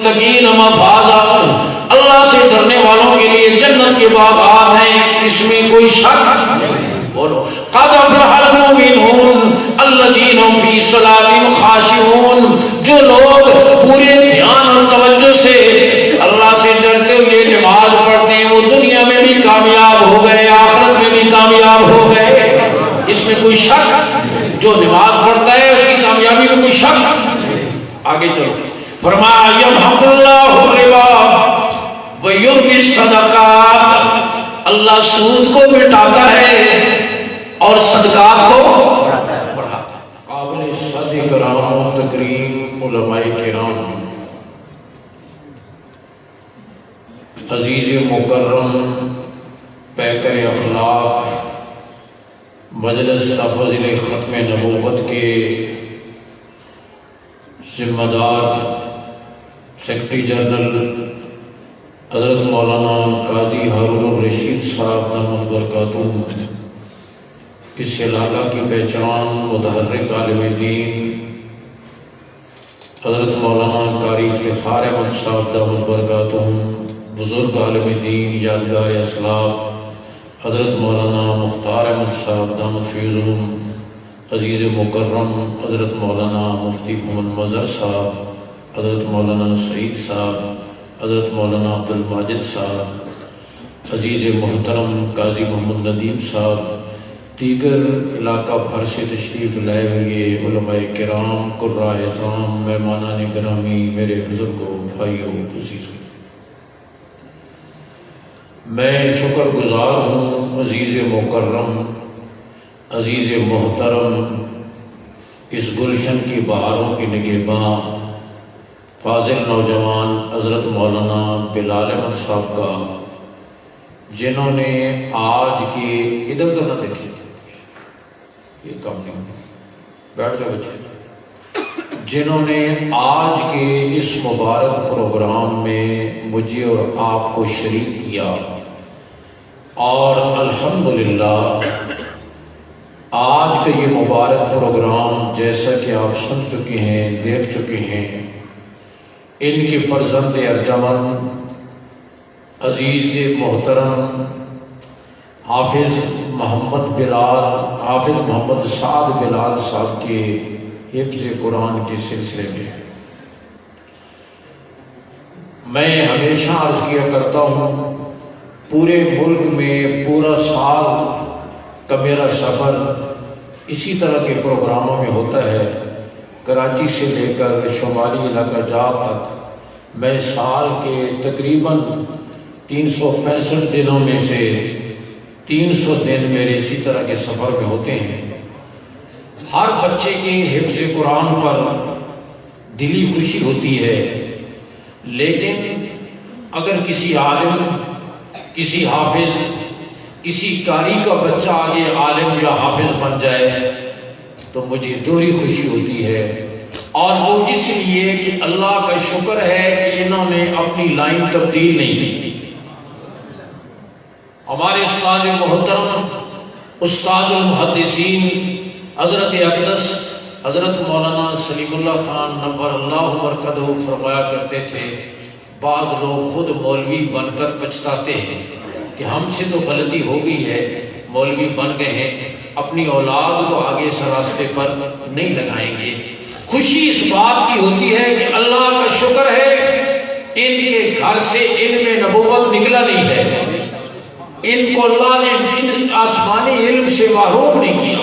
تقین مفازا، اللہ سے ڈرنے والوں کے لیے جنت کے باغات ہیں، اس میں کوئی شک بولو قد افلح المؤمنون الذین هم فی صلاتهم خاشعون، جو لوگ پورے دھیان اور توجہ سے اللہ سے ڈرتے ہوئے نماز پڑھتے ہیں وہ دنیا میں بھی کامیاب ہو گئے، آخرت میں بھی کامیاب ہو گئے، اس میں کوئی شک؟ جو نماز پڑھتا ہے اس کی کامیابی میں کوئی شک؟ آگے چلو، فرمایا یمحق اللہ الربا ویربی الصدقات، اللہ سود کو مٹاتا ہے اور صدقات کو بڑھاتا ہے۔ قابل صدق کرام تکریم علماء کرام، عزیز مکرم پیکر اخلاق، مجلس تفضیل ختم نبوت کے ذمہ دار سیکرٹری جنرل حضرت مولانا قاضی ہارون الرشید صاحب دامت برکاتہ، اس علاقہ کی پہچان متحرک عالم دین حضرت مولانا قاری افتخار احمد صاحب دامت برکاتہ، بزرگ عالم دین یادگار اسلاف حضرت مولانا مختار احمد صاحب دامت فیضهم، عزیز مکرم حضرت مولانا مفتی محمد مظہر صاحب، حضرت مولانا سعید صاحب، حضرت مولانا عبد الماجد صاحب، عزیز محترم قاضی محمد ندیم صاحب، دیگر علاقہ بھر سے تشریف لائے ہوئے علماء کرام، قراء اعظام، مہمانان گرامی، میرے بزرگوں، بھائیوں، عزیزوں، میں شکر گزار ہوں عزیز مکرم، عزیز محترم، اس گلشن کی بہاروں کی نگہباں فاضل نوجوان حضرت مولانا بلال احمد صاحب کا، جنہوں نے آج کے ادھر ادھر نہ دیکھے، یہ کام نہیں، بیٹھ جاؤ بچے، جنہوں نے آج کے اس مبارک پروگرام میں مجھے اور آپ کو شریک کیا، اور الحمدللہ آج کا یہ مبارک پروگرام جیسا کہ آپ سن چکے ہیں، دیکھ چکے ہیں، ان کے فرزند ارجمند عزیز محترم حافظ محمد سعد بلال صاحب کے حفظ قرآن کے سلسلے میں میں ہمیشہ عرض کیا کرتا ہوں، پورے ملک میں پورا سال کا میرا سفر اسی طرح کے پروگراموں میں ہوتا ہے، کراچی سے لے کر شمالی علاقہ جات تک میں سال کے تقریباً 365 دنوں میں سے 300 دن میرے اسی طرح کے سفر میں ہوتے ہیں۔ ہر بچے کے حفظ قرآن پر دلی خوشی ہوتی ہے، لیکن اگر کسی عالم، کسی حافظ، کسی قاری کا بچہ آگے عالم یا حافظ بن جائے تو مجھے دوہری خوشی ہوتی ہے، اور وہ اس لیے کہ اللہ کا شکر ہے کہ انہوں نے اپنی لائن تبدیل نہیں کی۔ ہمارے استاد محترم، استاد المحدثین حضرت اقدس حضرت مولانا سلیم اللہ خان نور اللہ مرکزہ فرمایا کرتے تھے، بعض لوگ خود مولوی بن کر پچھتاتے ہیں کہ ہم سے تو غلطی ہو گئی ہے، مولوی بن گئے ہیں، اپنی اولاد کو آگے اس راستے پر نہیں لگائیں گے۔ خوشی اس بات کی ہوتی ہے کہ اللہ کا شکر ہے ان کے گھر سے علم نبوت نکلا نہیں ہے، ان کو اللہ نے آسمانی علم سے محروم نہیں کیا۔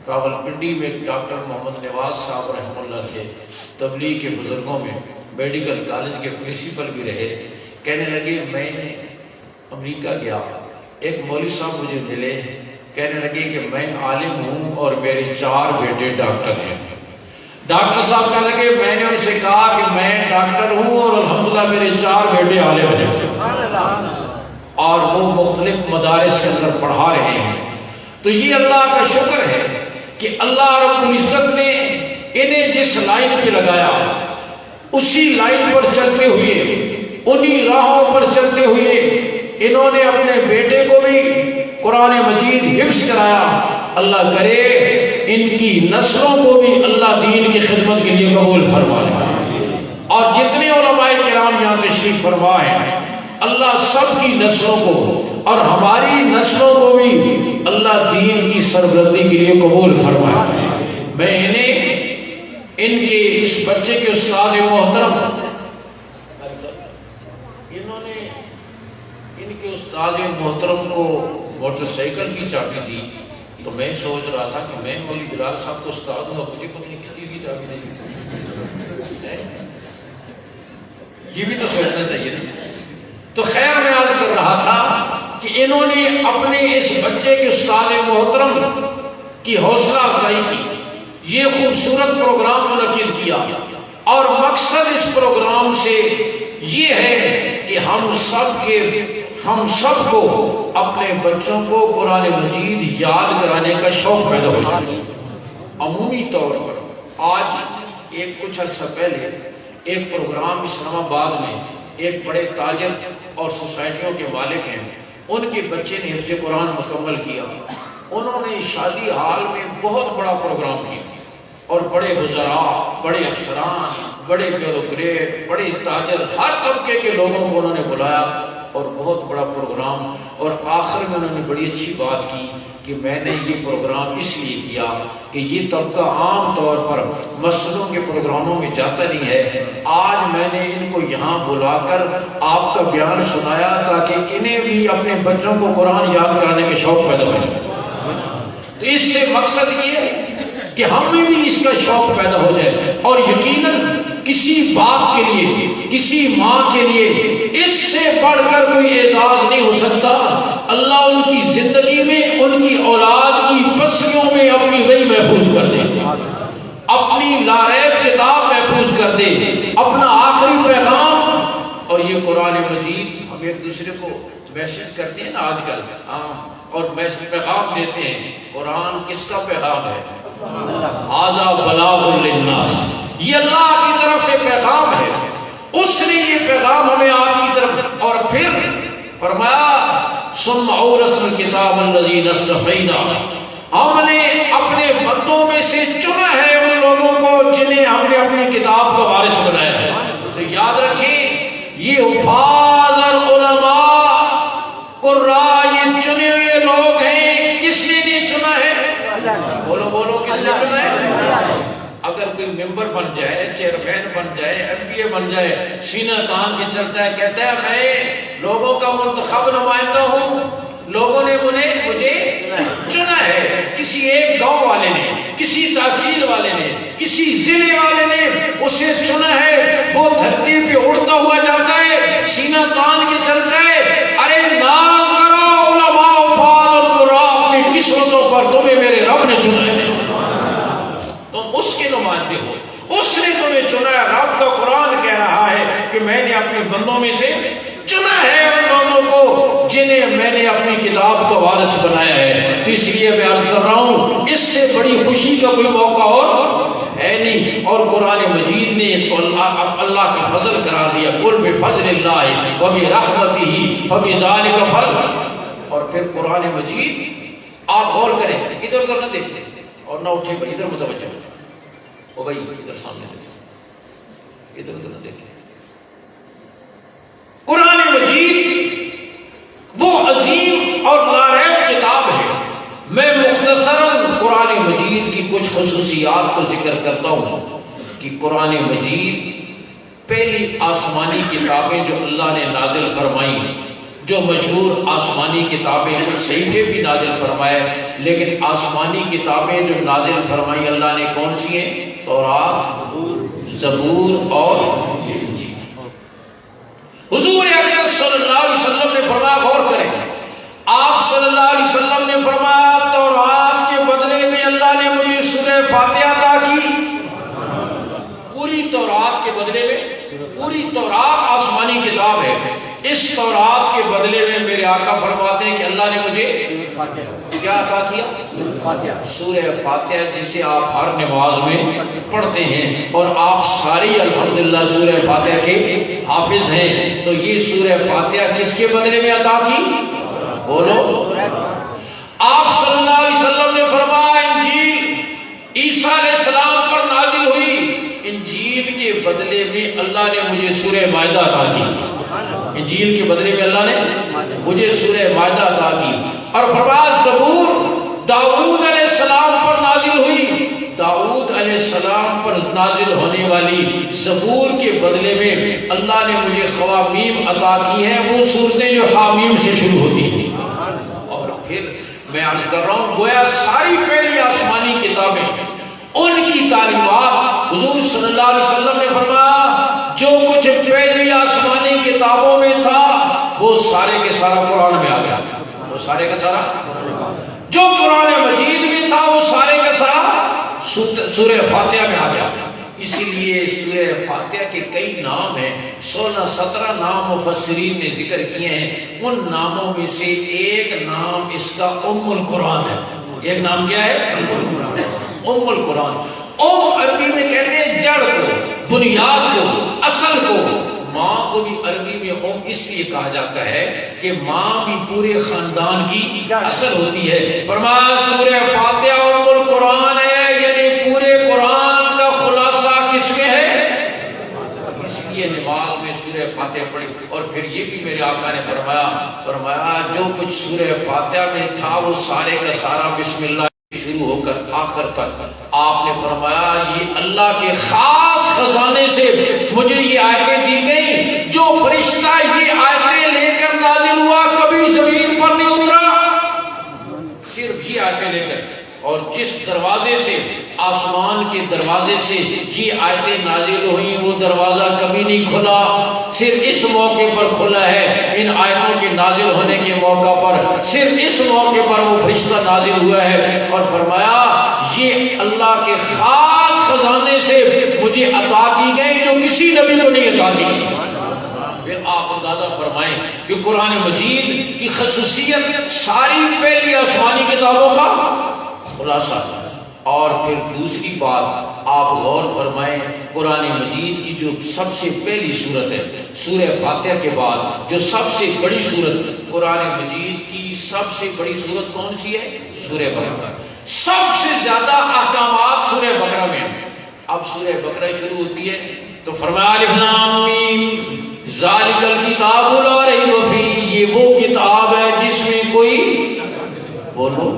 راولپنڈی میں ڈاکٹر محمد نواز صاحب رحمہ اللہ تھے، تبلیغ کے بزرگوں میں، میڈیکل کالج کے پرنسپل بھی رہے، کہنے لگے میں امریکہ گیا، ایک مولوی صاحب مجھے ملے، کہنے لگے کہ میں عالم ہوں اور میرے 4 بیٹے ڈاکٹر ہیں۔ ڈاکٹر صاحب کہنے لگے میں نے ان سے کہا کہ میں ڈاکٹر ہوں اور الحمدللہ میرے 4 بیٹے عالم ہیں، اور وہ مختلف مدارس کے اندر پڑھا رہے ہیں۔ تو یہ اللہ کا شکر ہے کہ اللہ رب العزت نے انہیں جس لائن پہ لگایا اسی لائن پر چلتے ہوئے، انہی راہوں پر چلتے ہوئے انہوں نے اپنے بیٹے کو بھی قرآن مجید حفظ کرایا۔ اللہ کرے ان کی نسلوں کو بھی اللہ دین کی خدمت کے لیے قبول فرمائے، اور جتنے تشریف فرما ہے، اللہ سب کی نسلوں کو اور ہماری نسلوں کو بھی اللہ دین کی سربلندی کے لیے قبول فرمائے۔ میں ان کے اس بچے کے استاد محترم، انہوں نے ان کے استاد محترم کو موٹر سائیکل کی چابی دی، تو میں سوچ رہا تھا کہ میں مولوی بلال صاحب کو استاد ہوں، مجھے پتہ نہیں کس چیز کی چابی دی، یہ بھی تو سوچنا چاہیے نا۔ تو خیر میں عرض کر رہا تھا کہ انہوں نے اپنے اس بچے کے استاد محترم کی حوصلہ افزائی کی، یہ خوبصورت پروگرام منعقد کیا، اور مقصد اس پروگرام سے یہ ہے کہ ہم سب کو اپنے بچوں کو قرآن مجید یاد کرانے کا شوق پیدا ہو جائے۔ عمومی طور پر آج کچھ عرصہ پہلے ایک پروگرام اسلام آباد میں ایک بڑے تاجر اور سوسائٹیوں کے مالک ہیں، ان کے بچے نے حفظ قرآن مکمل کیا، انہوں نے شادی ہال میں بہت بڑا پروگرام کیا، اور بڑے وزراء، بڑے افسران، بڑے بیوروکریٹ، بڑے تاجر، ہر طبقے کے لوگوں کو انہوں نے بلایا اور بہت بڑا پروگرام، اور آخر میں انہوں نے بڑی اچھی بات کی کہ میں نے یہ پروگرام اس لیے کیا کہ یہ طبقہ عام طور پر مسجدوں کے پروگراموں میں جاتا نہیں ہے، آج میں نے ان کو یہاں بلا کر آپ کا بیان سنایا تاکہ انہیں بھی اپنے بچوں کو قرآن یاد کرانے کے شوق پیدا ہو جائے۔ تو اس سے مقصد یہ ہے کہ ہمیں بھی اس کا شوق پیدا ہو جائے، اور یقیناً کسی باپ کے لیے، کسی ماں کے لیے اس سے بڑھ کر کوئی اعزاز نہیں ہو سکتا۔ اللہ ان کی زندگی میں، ان کی اولاد کی پسلیوں میں اپنی وحی محفوظ کر دے، اپنی لاریب کتاب محفوظ کر دے، اپنا آخری پیغام۔ اور یہ قرآن مجید ہم ایک دوسرے کو میسج کرتے ہیں نا آج کل، اور میسج پیغام دیتے ہیں، قرآن کس کا پیغام ہے؟ ھذا بلاغ للناس، یہ اللہ کی طرف سے پیغام ہے، اس نے یہ پیغام ہمیں آپ کی طرف، اور پھر فرمایا ثم اورثنا الکتاب الذین اصطفینا، ہم نے اپنے بندوں میں سے چنا ہے ان لوگوں کو جنہیں ہم نے اپنی کتاب کا وارث بنایا ہے۔ تو یاد رکھیں یہ حفاظ اور علماء قراء یہ چنے ہوئے لوگ ہیں، کس نے نہیں چنا ہے؟ بولو بولو، کس نے چنا ہے؟ اگر کوئی ممبر بن جائے، چیئرمین بن جائے، ایم پی اے بن جائے، سینہ تان کے چلتا ہے، کہتا ہے میں لوگوں کا منتخب نمائندہ ہوں، لوگوں نے مجھے چنا ہے، کسی ایک گاؤں والے نے، کسی تحصیل والے نے، کسی ضلع والے نے اسے چنا ہے، وہ دھرتی پہ اڑتا ہوا جاتا ہے، سینہ تان کے چلتا ہے۔ ارے ناز کرو علماء حفاظ القرآن اپنی قسمتوں پر، تمہیں میرے رب نے چنا ہے، تم اس کے نمائندے ہو، اس نے تمہیں چنا ہے۔ رب کا قرآن کہہ رہا ہے کہ میں نے اپنے بندوں میں سے چنا ہے ان لوگوں کو جنہیں میں نے اپنی کتاب کا وارث بنایا ہے۔ تو اس لیے میں عرض کر رہا ہوں اس سے بڑی خوشی کا کوئی موقع اور ہے نہیں، اور قرآن مجید نے اس کو اللہ کا فضل قرار دیا، قل بفضل اللہ وبرحمتہ فبذلک فلیفرحوا۔ اور پھر قرآن مجید آپ غور کریں، ادھر ادھر نہ دیکھیں اور نہ اٹھیں، بھائی ادھر متوجہ ہو، او بھائی ادھر سامنے دیکھیں، ادھر ادھر نہ دیکھیں۔ قرآن مجید وہ عظیم اور لاریب کتاب ہے۔ میں مختصراً قرآن مجید کی کچھ خصوصیات کو ذکر کرتا ہوں کہ قرآن مجید پہلی آسمانی کتابیں جو اللہ نے نازل فرمائی، جو مشہور آسمانی کتابیں ہیں، صحیفے بھی نازل فرمائے، لیکن آسمانی کتابیں جو نازل فرمائی اللہ نے کون سی ہیں؟ تورات، زبور اور انجیل۔ حضور اکرم صلی اللہ علیہ وسلم نے فرمایا، غور کریں، آپ صلی اللہ علیہ وسلم نے فرمایا تورات کے بدلے میں اللہ نے مجھے سورہ فاتحہ عطا کی۔ پوری تورات کے بدلے میں، پوری تورات آسمانی کتاب ہے، اس تورات کے بدلے میں میرے آقا فرماتے ہیں کہ اللہ نے مجھے کیا عطا کیا؟ سورہ فاتحہ، جسے آپ ہر نماز میں پڑھتے ہیں، اور آپ ساری الحمدللہ سورہ فاتحہ کے حافظ ہیں۔ تو یہ سورہ فاتحہ کس کے بدلے میں عطا کی؟ بولو۔ آپ صلی اللہ علیہ وسلم نے فرمایا انجیل عیسیٰ علیہ السلام پر نازل ہوئی، انجیل کے بدلے میں اللہ نے مجھے سورہ مائدہ عطا کی۔ انجیل کے بدلے میں اللہ نے مجھے سورہ مائدہ عطا کی. اور فرمایا زبور داؤد علیہ السلام پر نازل ہوئی. داؤد علیہ السلام پر نازل ہونے والی زبور کے بدلے میں اللہ نے مجھے خوامیم عطا کی ہیں، وہ سورتیں جو حامیم سے شروع ہوتی ہیں. اور پھر میں عرض کر رہا ہوں گویا ساری پہلی آسمانی کتابیں ان کی تعلیمات حضور صلی اللہ علیہ وسلم نے فرمایا جو کچھ پہلی آسمانی کتابوں میں تھا وہ سارے کے سارا قرآن میں آ گیا. وہ سارے کا سارا جو قرآن مجید میں تھا وہ سارے کا سارا سورہ فاتحہ میں آ گیا. اسی لیے سورہ فاتحہ کے کئی نام ہیں، 16-17 نام مفسرین نے ذکر کیے ہیں. ان ناموں میں سے ایک نام اس کا ام القرآن ہے. ایک نام کیا ہے؟ ام القرآن. ام عربی میں کہتے ہیں جڑ کو، بنیاد کو، اصل کو. ماں کو بھی عربی میں ام اس لیے کہا جاتا ہے کہ ماں بھی پورے خاندان کی اصل ہوتی ہے. فرمایا سورہ فاتحہ ام القرآن ہے، یعنی پورے قرآن کا خلاصہ کس میں ہے؟ اس لیے نماز میں سورہ فاتحہ پڑھی. اور پھر یہ بھی میرے آقا نے فرمایا جو کچھ سورہ فاتحہ میں تھا وہ سارے کا سارا بسم اللہ شروع ہو کر آخر تک. آپ نے فرمایا یہ اللہ کے خاص خزانے سے مجھے یہ آیتیں دی گئی. جو فرشتہ یہ آیتیں لے کر نازل ہوا کبھی زمین پر نہیں اترا، صرف یہ آیتیں لے کر. اور جس دروازے سے، آسمان کے دروازے سے یہ آیتیں نازل ہوئی وہ دروازہ کبھی نہیں کھلا، صرف اس موقع پر کھلا ہے. ان آیتوں کے نازل ہونے کے موقع پر صرف اس موقع پر وہ فرشتہ نازل ہوا ہے. اور فرمایا یہ اللہ کے خاص خزانے سے مجھے عطا کی گئی جو کسی نبی کو نہیں عطا کی. پھر آپ اندازہ فرمائیں کہ قرآن مجید کی خصوصیت ساری پہلی آسمانی کتابوں کا خلاصہ. اور پھر دوسری بات آپ غور فرمائیں، قرآن مجید کی جو سب سے پہلی صورت ہے سورہ فاتحہ کے بعد جو سب سے بڑی صورت، قرآن مجید کی سب سے بڑی صورت کون سی ہے؟ سورہ بقرہ. سب سے زیادہ احکامات سورہ بقرہ میں ہیں. اب سورہ بقرہ شروع ہوتی ہے تو فرمایا الف لام میم ذالک الکتاب لا ریب فیہ، یہ وہ کتاب ہے جس میں کوئی، بولو،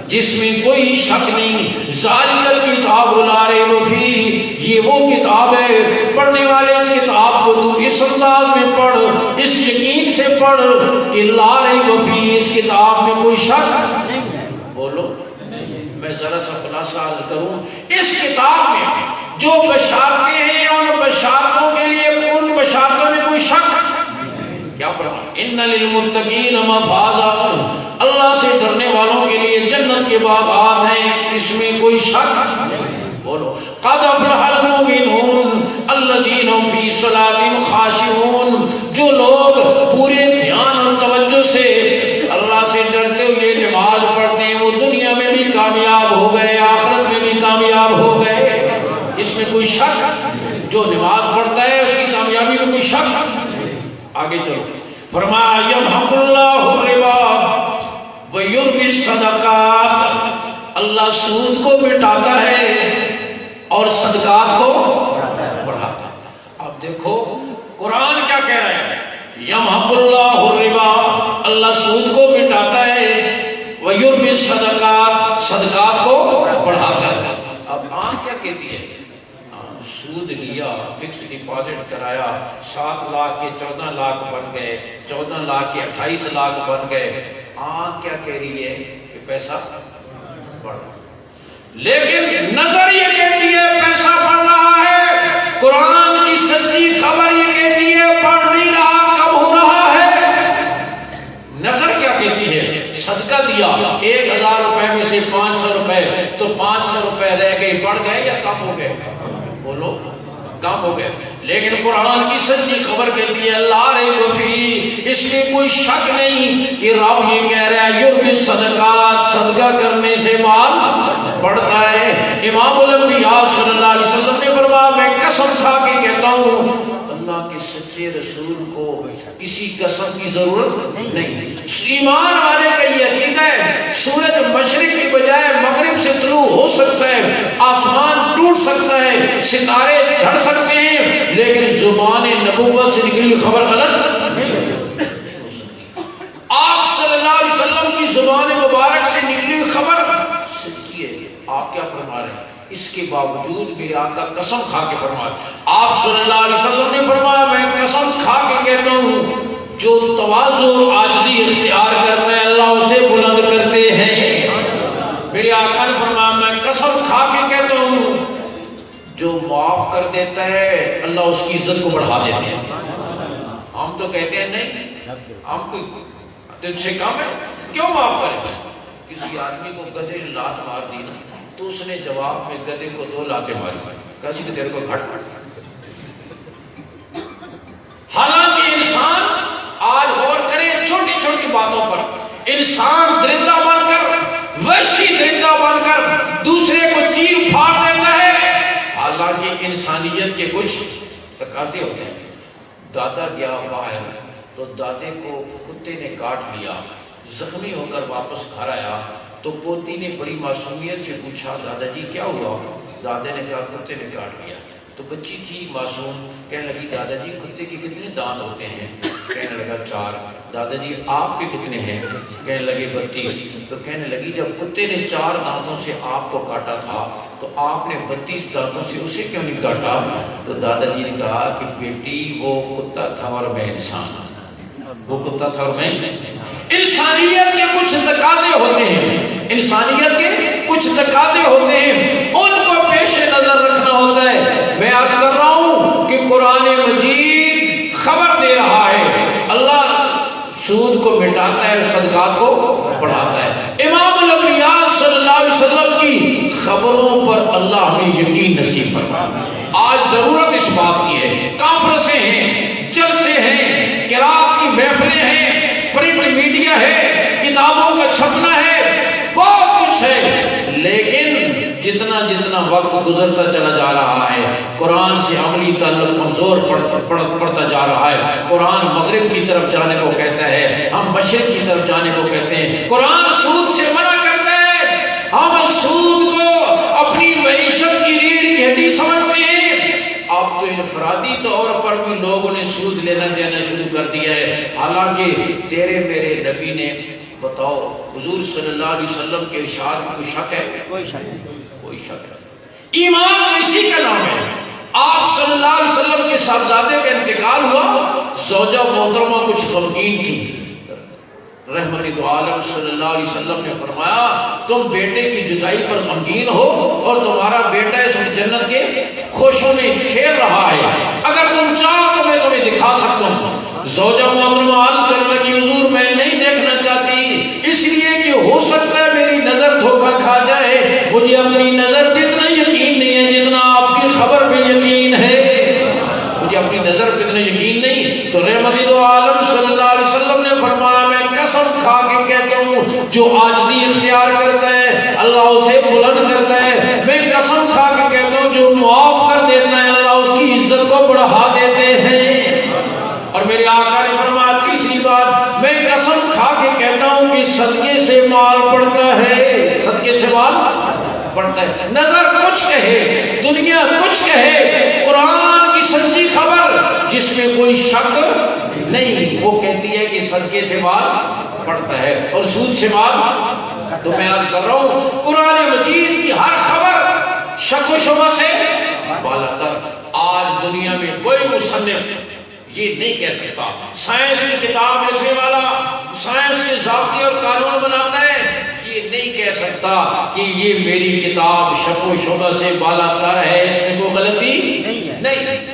جس میں کوئی شک نہیں. ذالک الکتاب لا ریب فیہ، یہ وہ کتاب ہے، پڑھنے والے اس کتاب کو تو اس انداز میں پڑھ، اس یقین سے پڑھ کہ لا ریب فیہ، اس کتاب میں کوئی شک نہیں. بولو، میں ذرا سا خلاصہ عرض کروں. اس کتاب میں جو بشارتیں ہیں ان بشارتوں کے لیے، ان بشارتوں میں کوئی شک کیا پڑھا؟ ان للمتقین مفازا، اللہ سے ڈرنے والوں کے لیے جنت کے باغات ہیں، اس میں کوئی شک. بولو قد افلح المؤمنون الذین هم فی صلاتهم خاشعون، جو لوگ پورے دھیان اور توجہ سے اللہ سے ڈرتے ہوئے نماز پڑھتے ہیں وہ دنیا میں بھی کامیاب ہو گئے، آخرت میں بھی کامیاب ہو گئے. اس میں کوئی شک؟ جو نماز پڑھتا ہے اس کی کامیابی میں کوئی شک؟ آگے چلو. فرمایا یمحق اللہ الربا ویربی الصدقات، اللہ سود کو مٹاتا ہے اور صدقات کو بڑھاتا ہے. اب دیکھو قرآن کیا کہہ رہا ہے؟ یمحق اللہ الربا، اللہ سود کو مٹاتا ہے، ویربی الصدقات، صدقات کو بڑھاتا ہے. اب آن کیا کہتی ہے؟ سود لیا، فکس ڈپازٹ کرایا، 7 لاکھ کے 14 لاکھ بن گئے، 14 لاکھ کے 28 لاکھ بن گئے. کیا کہہ رہی ہے کہ پیسہ بڑھ رہا، لیکن نظر یہ کہتی ہے پیسہ بڑھ رہا ہے. قرآن کی سچی خبر یہ کہتی ہے بڑھ نہیں رہا، کم ہو رہا ہے. نظر کیا کہتی ہے؟ صدقہ دیا 1000 روپے میں سے 500 روپے، تو 500 روپے رہ گئے، بڑھ گئے یا کم ہو گئے؟ بولو، کم ہو گئے. لیکن قرآن کی سچی خبر کہتی ہے لا ریب فیہ، اس میں کوئی شک نہیں کہ رب یہ کہہ رہا ہے یربی صدقات، صدقہ کرنے سے مال بڑھتا ہے. امام الانبیاء صلی اللہ علیہ وسلم نے فرمایا میں قسم کھا کے کہتا ہوں اللہ کے سچے رسول کو کسی قسم کی ضرورت نہیں. ایمان والے کا یہ عقیدہ ہے سورج مشرق کی بجائے مغرب سے طلوع ہو سکتا ہے، آسمان ٹوٹ سکتا ہے، ستارے جھڑ سکتے ہیں، لیکن زبان نبوت سے نکلی خبر غلط رہے. اس کے باوجود میرے آقا قسم کھا کے فرمایا, آپ صلی اللہ علیہ وسلم نے فرمایا میں قسم کھا کے کہتا ہوں جو تواضع اور عاجزی اختیار کرتا ہے اللہ اسے بلند کرتے ہیں. میرے آقا نے فرمایا میں قسم کھا کے کہتا ہوں جو معاف کر دیتا ہے اللہ اس کی عزت کو بڑھا دیتے ہیں. ہم تو کہتے ہیں نہیں ہم کوئی تجھ سے کم ہے کیوں معاف کرے. کسی آدمی کو گدھے نے لات مار دی نا تو اس نے جواب میں گدھے کو 2 لاتیں ماری کیسی کہ تیرے کو گھٹ گھٹ. حالانکہ انسان آج غور کرے چھوٹی چھوٹی باتوں پر انسان درندہ بن کر وحشی درندہ بن کر دوسرے کو چیر پھاڑ دیتا ہے. حالانکہ انسانیت کے کچھ تقاضے ہوتے ہیں. دادا گیا باہر تو دادے کو کتے نے کاٹ لیا, زخمی ہو کر واپس گھر آیا تو پوتی نے بڑی معصومیت سے پوچھا دادا جی کیا ہوا. دادے نے کہا کتے نے کاٹ لیا. تو بچی تھی معصوم, کہنے لگی دادا جی کتے کے کتنے دانت ہوتے ہیں. کہنے لگا 4. دادا جی آپ کے کتنے ہیں. کہنے لگے 32. تو کہنے لگی جب کتے نے 4 دانتوں سے آپ کو کاٹا تھا تو آپ نے 32 دانتوں سے اسے کیوں نہیں کاٹا. تو دادا جی نے کہا کہ بیٹی وہ کتا تھا اور میں انسان. وہ کتا تھا اور میں. انسانیت کے کچھ تقاضے ہوتے ہیں, انسانیت کے کچھ تقاضے ہوتے ہیں, ان کو پیش نظر رکھنا ہوتا ہے. میں عرض کر رہا ہوں کہ قرآن مجید خبر دے رہا ہے اللہ سود کو مٹاتا ہے صدقات کو بڑھاتا ہے. امام الانبیاء صلی اللہ علیہ وسلم کی خبروں پر اللہ ہمیں یقین نصیب فرمائے. آج ضرورت اس بات کی ہے, کانفرنسیں ہیں, جلسے ہیں, قرات کی محفلیں ہیں, پرنٹ میڈیا ہے, کتابوں کا چھپنا ہے, بہت کچھ ہے, لیکن جتنا جتنا وقت گزرتا چلا جا رہا ہے قرآن سے عملی تعلق کمزور پڑتا جا رہا ہے. قرآن مغرب کی طرف جانے کو کہتا ہے, ہم مشرق کی طرف جانے کو کہتے ہیں. قرآن سود سے منع کرتا ہے, ہم سود کو اپنی معیشت کی ریڑھ کی ہڈی سمجھتے ہیں. اب تو انفرادی طور پر بھی لوگوں نے سود لینا دینا شروع کر دیا ہے. حالانکہ تیرے میرے نبی نے بتاؤ حضور صلی اللہ علیہ وسلم کے ارشاد میں کوئی شک ہے؟ کوئی شک نہیں, کوئی شک نہیں. ایمان تو اسی کا نام ہے. آپ صلی اللہ علیہ وسلم کے صاحبزادے کا انتقال ہوا, زوجہ محترمہ کچھ غمگین تھی. رحمت دو عالم صلی اللہ علیہ وسلم نے فرمایا تم بیٹے کی جدائی پر غمگین ہو اور تمہارا بیٹا اس جنت کے خوشوں میں کھیل رہا ہے, اگر تم چاہو تو میں تمہیں دکھا سکتا ہوں. زوجہ محترمہ عرض کرنے کی حضور میں نہیں دیکھنا چاہتی اس لیے کہ ہو سکتا ہے میری نظر دھوکہ کھا جائے, مجھے اپنی نظر پہ اتنا یقین نہیں ہے جتنا آپ کی خبر پہ یقین ہے. مجھے اپنی نظر پہ اتنا یقین نہیں. تو رحمت دو عالم صلی اللہ علیہ وسلم نے فرمایا میں قسم کھا کے کہتا ہوں جو عاجزی اختیار کرتا ہے اللہ اسے بلند کرتا ہے. میں قسم کھا کے کہتا ہوں جو معاف کر دیتا ہے اللہ اس کی عزت کو بڑھا دیتے ہیں. اور میرے آقا نے فرمایا تیسری بات میں قسم کھا کے کہتا ہوں کہ صدقے سے مال بڑھتا ہے, صدقے سے مال بڑھتا ہے. نظر کچھ کہے, دنیا کچھ کہے, قرآن کی سچی خبر جس میں کوئی شک نہیں وہ کہتی ہے کہ صدقے سے مال بڑھتا ہے اور سود سے مال. تو میں عرض کر رہا ہوں قرآن مجید کی ہر خبر شک و شبہ سے بالا تر. آج دنیا میں کوئی مصنف یہ نہیں کہہ سکتا, سائنس کی کتاب لکھنے والا سائنس کے ضابطے اور قانون بناتا ہے, یہ نہیں کہہ سکتا کہ یہ میری کتاب شک و شبہ سے بالا تر ہے, اس میں کوئی غلطی نہیں.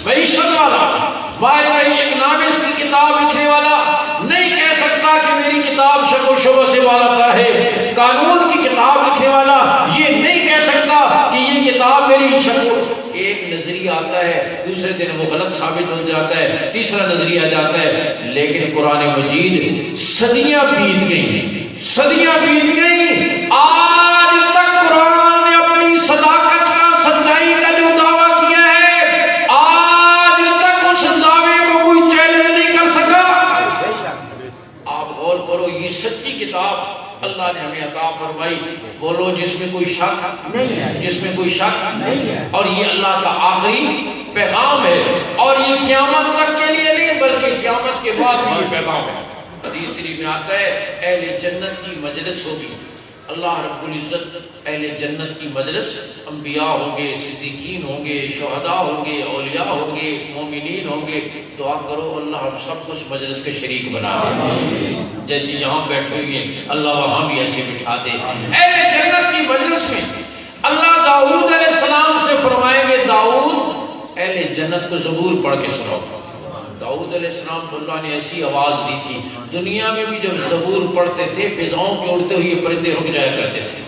معیشت والا ماہر اکنامکس کی کتاب لکھنے والا نہیں کہہ سکتا کہ میری کتاب شک و شبہ سے بالا تر ہے. قانون کی کتاب لکھنے والا یہ نہیں کہہ سکتا کہ یہ کتاب میری شک و. ایک نظریہ آتا ہے دوسرے دن وہ غلط ثابت ہو جاتا ہے, تیسرا نظریہ آ جاتا ہے. لیکن قرآن مجید صدیاں بیت گئی, صدیاں بیت گئی, آج تک قرآن نے اپنی صداقت کا سچائی کا جو دعویٰ کیا ہے آج تک اس دعوے کو کوئی چیلنج نہیں کر سکا. آپ غور کرو یہ سچی کتاب اللہ نے ہمیں عطا فرمائی, بولو جس میں کوئی شک نہیں ہے, جس میں کوئی شک نہیں ہے. اور یہ اللہ کا آخری پیغام ہے اور یہ قیامت تک کے لیے نہیں بلکہ قیامت کے بعد بھی یہ پیغام ہے. حدیث شریف میں آتا ہے اہل جنت کی مجلس ہوگی, اللہ رب العزت اہل جنت کی مجلس انبیاء ہوں گے، صدیقین ہوں گے، شہداء ہوں گے، اولیاء ہوں گے، مومنین ہوں گے. دعا کرو اللہ ہم سب کو اس مجلس کے شریک بنا دے. جیسے یہاں بیٹھے ہوئے اللہ وہاں بھی ایسے بٹھا دے. اہل جنت کی مجلس میں اللہ داؤد علیہ السلام سے فرمائیں گے داؤد اہل جنت کو زبور پڑھ کے سناؤ. داؤد علیہ السلام کو اللہ نے ایسی آواز دی تھی، دنیا میں بھی جب زبور پڑھتے تھے فضاؤں کے اڑتے ہوئے پرندے رک جایا کرتے تھے.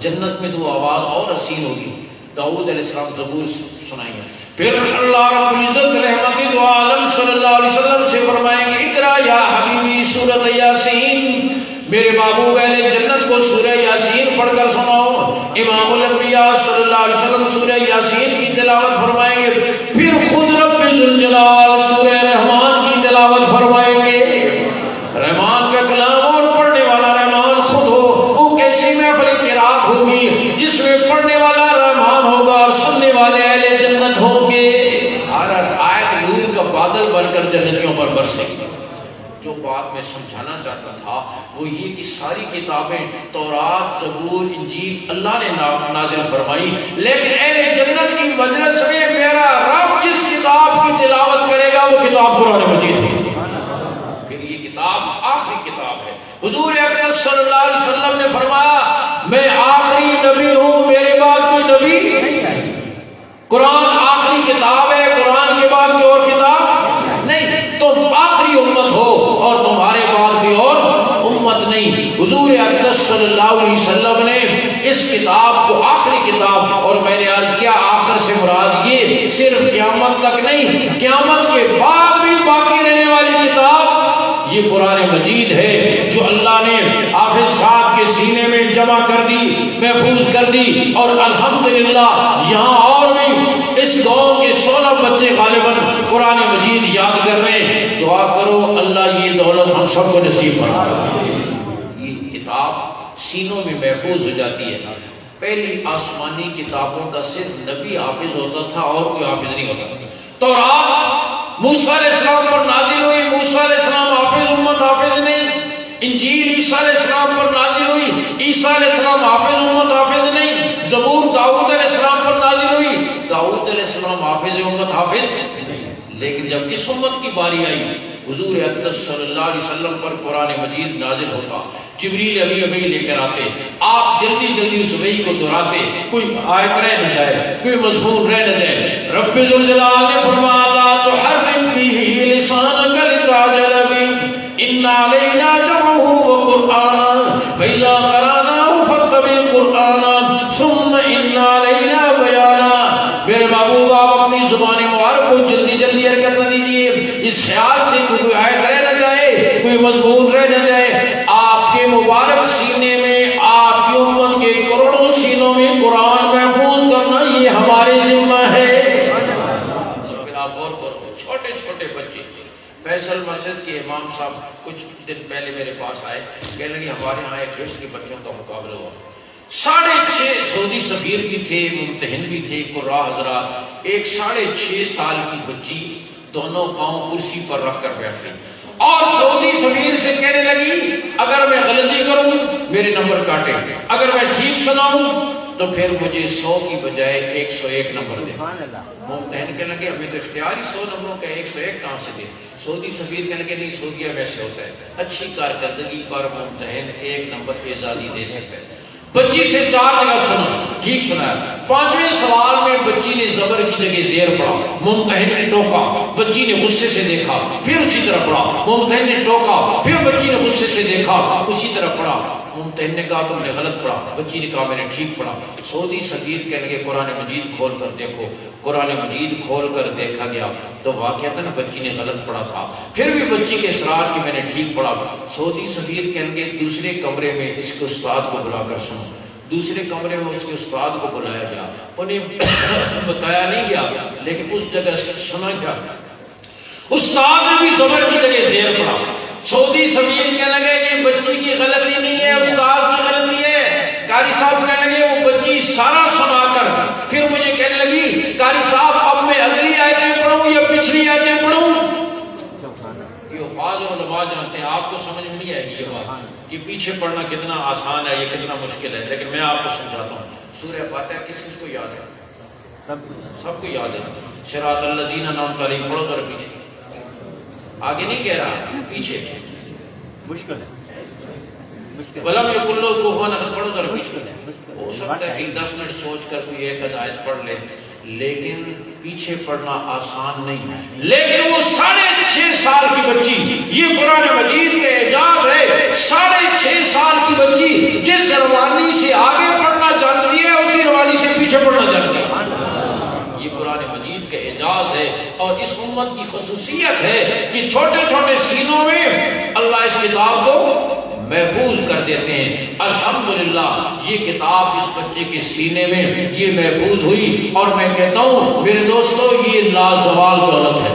جنت میں تو وہ آواز اور حسین ہوگی. داؤد علیہ السلام زبور سنائیں گے. پھر اللہ رب العزت رحمت دو عالم صلی اللہ علیہ وسلم سے فرمائیں گے اقرا یا حبیبی سورۃ یاسین. میرے محبوب اہل جنت کو سورہ یاسین پڑھ کر سناؤ. امام الانبیاء صلی اللہ علیہ وسلم سورہ یاسین کی تلاوت فرمائیں گے. پھر خود رب ذوالجلال سورہ رحمان کی تلاوت فرمائیں گے. رحمان کا کلام اور پڑھنے والا رحمان خود ہو. وہ کیسی محفل قرات ہوگی جس میں پڑھنے والا رحمان ہوگا اور سننے والے اہل جنت ہوں گے. ہر آیت نور کا بادل بن کر جنتیوں پر برسے گی. جو بات میں سمجھانا چاہتا تھا وہ یہ کہ ساری کتابیں تورات، زبور، انجیل اللہ نے نازل فرمائی، لیکن اہل جنت کی مجلس میں میرا رب جس کتاب کی تلاوت کرے گا وہ کتاب قرآن مجید ہے. پھر یہ کتاب آخری کتاب ہے. حضور اکرم صلی اللہ علیہ وسلم نے فرمایا میں آخری نبی ہوں، میرے بعد کوئی نبی نہیں. قرآن آخری کتاب ہے، قرآن کے بعد کوئی اور کتاب نہیں. تم آخری امت ہو اور تمہارے بعد کوئی اور امت نہیں. حضور اکرم صلی اللہ علیہ وسلم نے اس کتاب کو آخری کتاب، اور میں نے عرض کیا آخر سے مراد یہ صرف قیامت تک نہیں، قیامت کے بعد بھی باقی رہنے والی کتاب یہ قرآن مجید ہے جو اللہ نے حافظ صاحب کے سینے میں جمع کر دی، محفوظ کر دی. اور الحمدللہ یہاں اور بھی اس گاؤں کے 16 بچے غالباً قرآن مجید یاد کر رہے ہیں. دعا کرو اللہ یہ دولت ہم سب کو نصیب فرمائے. یہ کتاب سینوں میں محفوظ ہو جاتی ہے. پہلی آسمانی کتابوں کا صرف نبی حافظ ہوتا تھا اور کوئی حافظ نہیں ہوتا. تورات موسیٰ علیہ السلام پر نازل ہوئی، موسیٰ علیہ السلام حافظ، امت حافظ نہیں. انجیل عیسیٰ علیہ السلام پر نازل ہوئی، عیسیٰ علیہ السلام حافظ، امت حافظ نہیں. زبور داؤد علیہ السلام پر نازل ہوئی، داؤد علیہ السلام حافظ، امت حافظ نہیں. لیکن جب اس امت کی باری آئی حضور اکرم صلی اللہ علیہ وسلم پر قرآن مجید نازل ہوتا، جبریل ابھی ابھی لے کر آتے، آپ جلدی جلدی اس وحی کو دہراتے، کوئی آیت رہ نہ جائے، کوئی مضمون رہ نہ جائے. رب ذوالجلال نے فرمایا لا تحرک به لسانک لتعجل به ان علینا جمعه وقرآنہ فإذا قرأناه فاتبع قرآنہ ثم ان علینا بیانہ. میرے محبوب آپ اپنی زبان مبارک کو جلدی جلدی حرکت نہ دیجیے اس خیال سے کہ کوئی آیت رہ نہ جائے، کوئی مضمون رہ نہ جائے. آپ کے مبارک سینے میں، آپ کی امت کے کروڑوں سینوں میں قرآن محفوظ کرنا یہ ہمارے ذمہ ہے. آپ غور کرو، چھوٹے چھوٹے بچے فیصل مسجد کے امام صاحب کچھ دن پہلے میرے پاس آئے، کہنے لگے ہمارے ہاں ایک حفظ کے بچوں کا مقابلہ ہوا. 6.5 سعودی سفیر بھی تھے، ممتحن بھی تھے، قراء حضرات. ایک 6.5 سال کی بچی دونوں پاؤں کرسی پر رکھ کر بیٹھ گئی اور سعودی سفیر سے کہنے لگی اگر میں غلطی کروں میرے نمبر کاٹے، اگر میں ٹھیک سناؤں تو پھر مجھے 100 کی بجائے 101 نمبر دے. ممتحن کہنے لگے ہمیں تو اختیاری 100 نمبروں کا 101 کہاں سے دے. سعودی سفیر کہنے لگے نہیں سعودیہ ویسے ہوتا ہے، اچھی کارکردگی پر ممتحن 1 نمبر کی آزادی دے سکتا ہے. بچی سے 4 جگہ سنا، ٹھیک سنا. 5ویں سوال میں بچی نے زبر کی جگہ زیر پڑھا، ممتحن نے ٹوکا، بچی نے غصے سے دیکھا، پھر اسی طرح پڑھا. ممتحن نے ٹوکا، پھر بچی نے غصے سے دیکھا، اسی طرح پڑھا. ممتحن نے کہا تم نے غلط پڑھا، بچی نے کہا میں نے ٹھیک پڑھا. سعودی سفیر کہنے لگے قرآن مجید کھول کر دیکھو. قرآن مجید کھول کر دیکھا گیا تو واقعتاً بچی نے غلط پڑھا تھا، پھر بھی بچی کے اصرار کی میں نے ٹھیک پڑھا. سعودی سفیر کہنے لگے دوسرے کمرے میں اس کے استاد کو بلا کر سنو. دوسرے کمرے میں اس کے استاد کو بلایا گیا، انہیں بتایا نہیں گیا لیکن اس جگہ سنا گیا. استاد نے بھی زبر کی جگہ زیر پڑھا. سعودی سفیر کہنے لگے یہ بچی کی غلطی نہیں ہے، استاد کی غلطی ہے. قاری صاحب کہنے لگے وہ بچی سارا سنا کر پھر مجھے کہنے لگی قاری صاحب اب میں اگلی آیتیں پڑھوں یا پچھلی آیتیں پڑھوں. یہ حفاظ اور علماء جانتے ہیں، آپ کو سمجھ میں نہیں آئے گی یہ بات کہ پیچھے پڑھنا کتنا آسان ہے، یہ کتنا مشکل ہے، لیکن میں آپ کو سمجھاتا ہوں۔ سورہ فاتحہ کس کس کو یاد ہے؟ سب کو یاد ہے۔ صراط الذین انعمت علیہم، پڑھو ذرا پیچھے، آگے نہیں کہہ رہا، پیچھے مشکل ہے، ولم یکن لہ کفوا احد، پڑھو ذرا پیچھے۔ ہو سکتا ہے کہ 10 منٹ سوچ کر کوئی ایک آیت پڑھ لے، لیکن پیچھے پڑھنا آسان نہیں ہے۔ لیکن وہ 6.5 سال کی بچی، یہ قرآن مجید کے اعجاز ہے، 6.5 سال کی بچی جس روانی سے آگے پڑھنا جانتی ہے اسی روانی سے پیچھے پڑھنا جانتی ہے۔ یہ قرآن مجید کے اعجاز ہے، اور اس امت کی خصوصیت ہے کہ چھوٹے چھوٹے سینوں میں اللہ اس کتاب کو محفوظ کر دیتے ہیں۔ الحمدللہ یہ کتاب اس بچے کے سینے میں یہ محفوظ ہوئی، اور میں کہتا ہوں میرے دوستو یہ لازوال دولت ہے،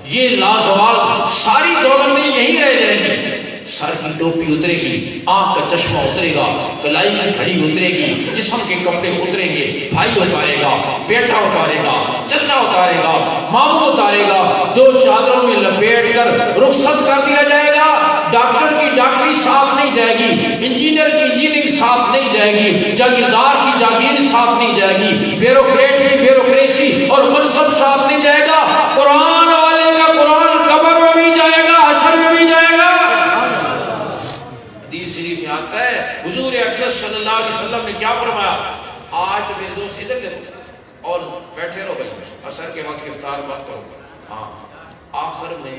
یہ لازوال ساری دولت میں یہی رہ جائے گی۔ سر کی ٹوپی اترے گی، آنکھ کا چشمہ اترے گا، کلائی کی گھڑی اترے گی، جسم کے کپڑے اتریں گے، بھائی اتارے گا، بیٹا اتارے گا، چچا اتارے گا، ماموں اتارے گا، 2 چادروں میں لپیٹ کر رخصت کر دیا جائے گا۔ ڈاکٹر کی ڈاکٹری صاف نہیں جائے گی، انجینئر کی انجینئرنگ صاف نہیں جائے گی، جاگیردار کی جاگیر صاف نہیں جائے گی، بیوروکریٹ کی بیوروکریسی اور منصب صاف نہیں جائے گا۔ قرآن والے کا قرآن قبر میں بھی جائے گا، حشر میں بھی جائے گا۔ حدیث شریف میں آتا ہے حضور اکرم صلی اللہ علیہ وسلم نے کیا فرمایا؟ آج میرے دوست ادھر دیکھو اور بیٹھے رہو بھائی، عصر کے وقت افطار مت کرو۔ ہاں آخر میں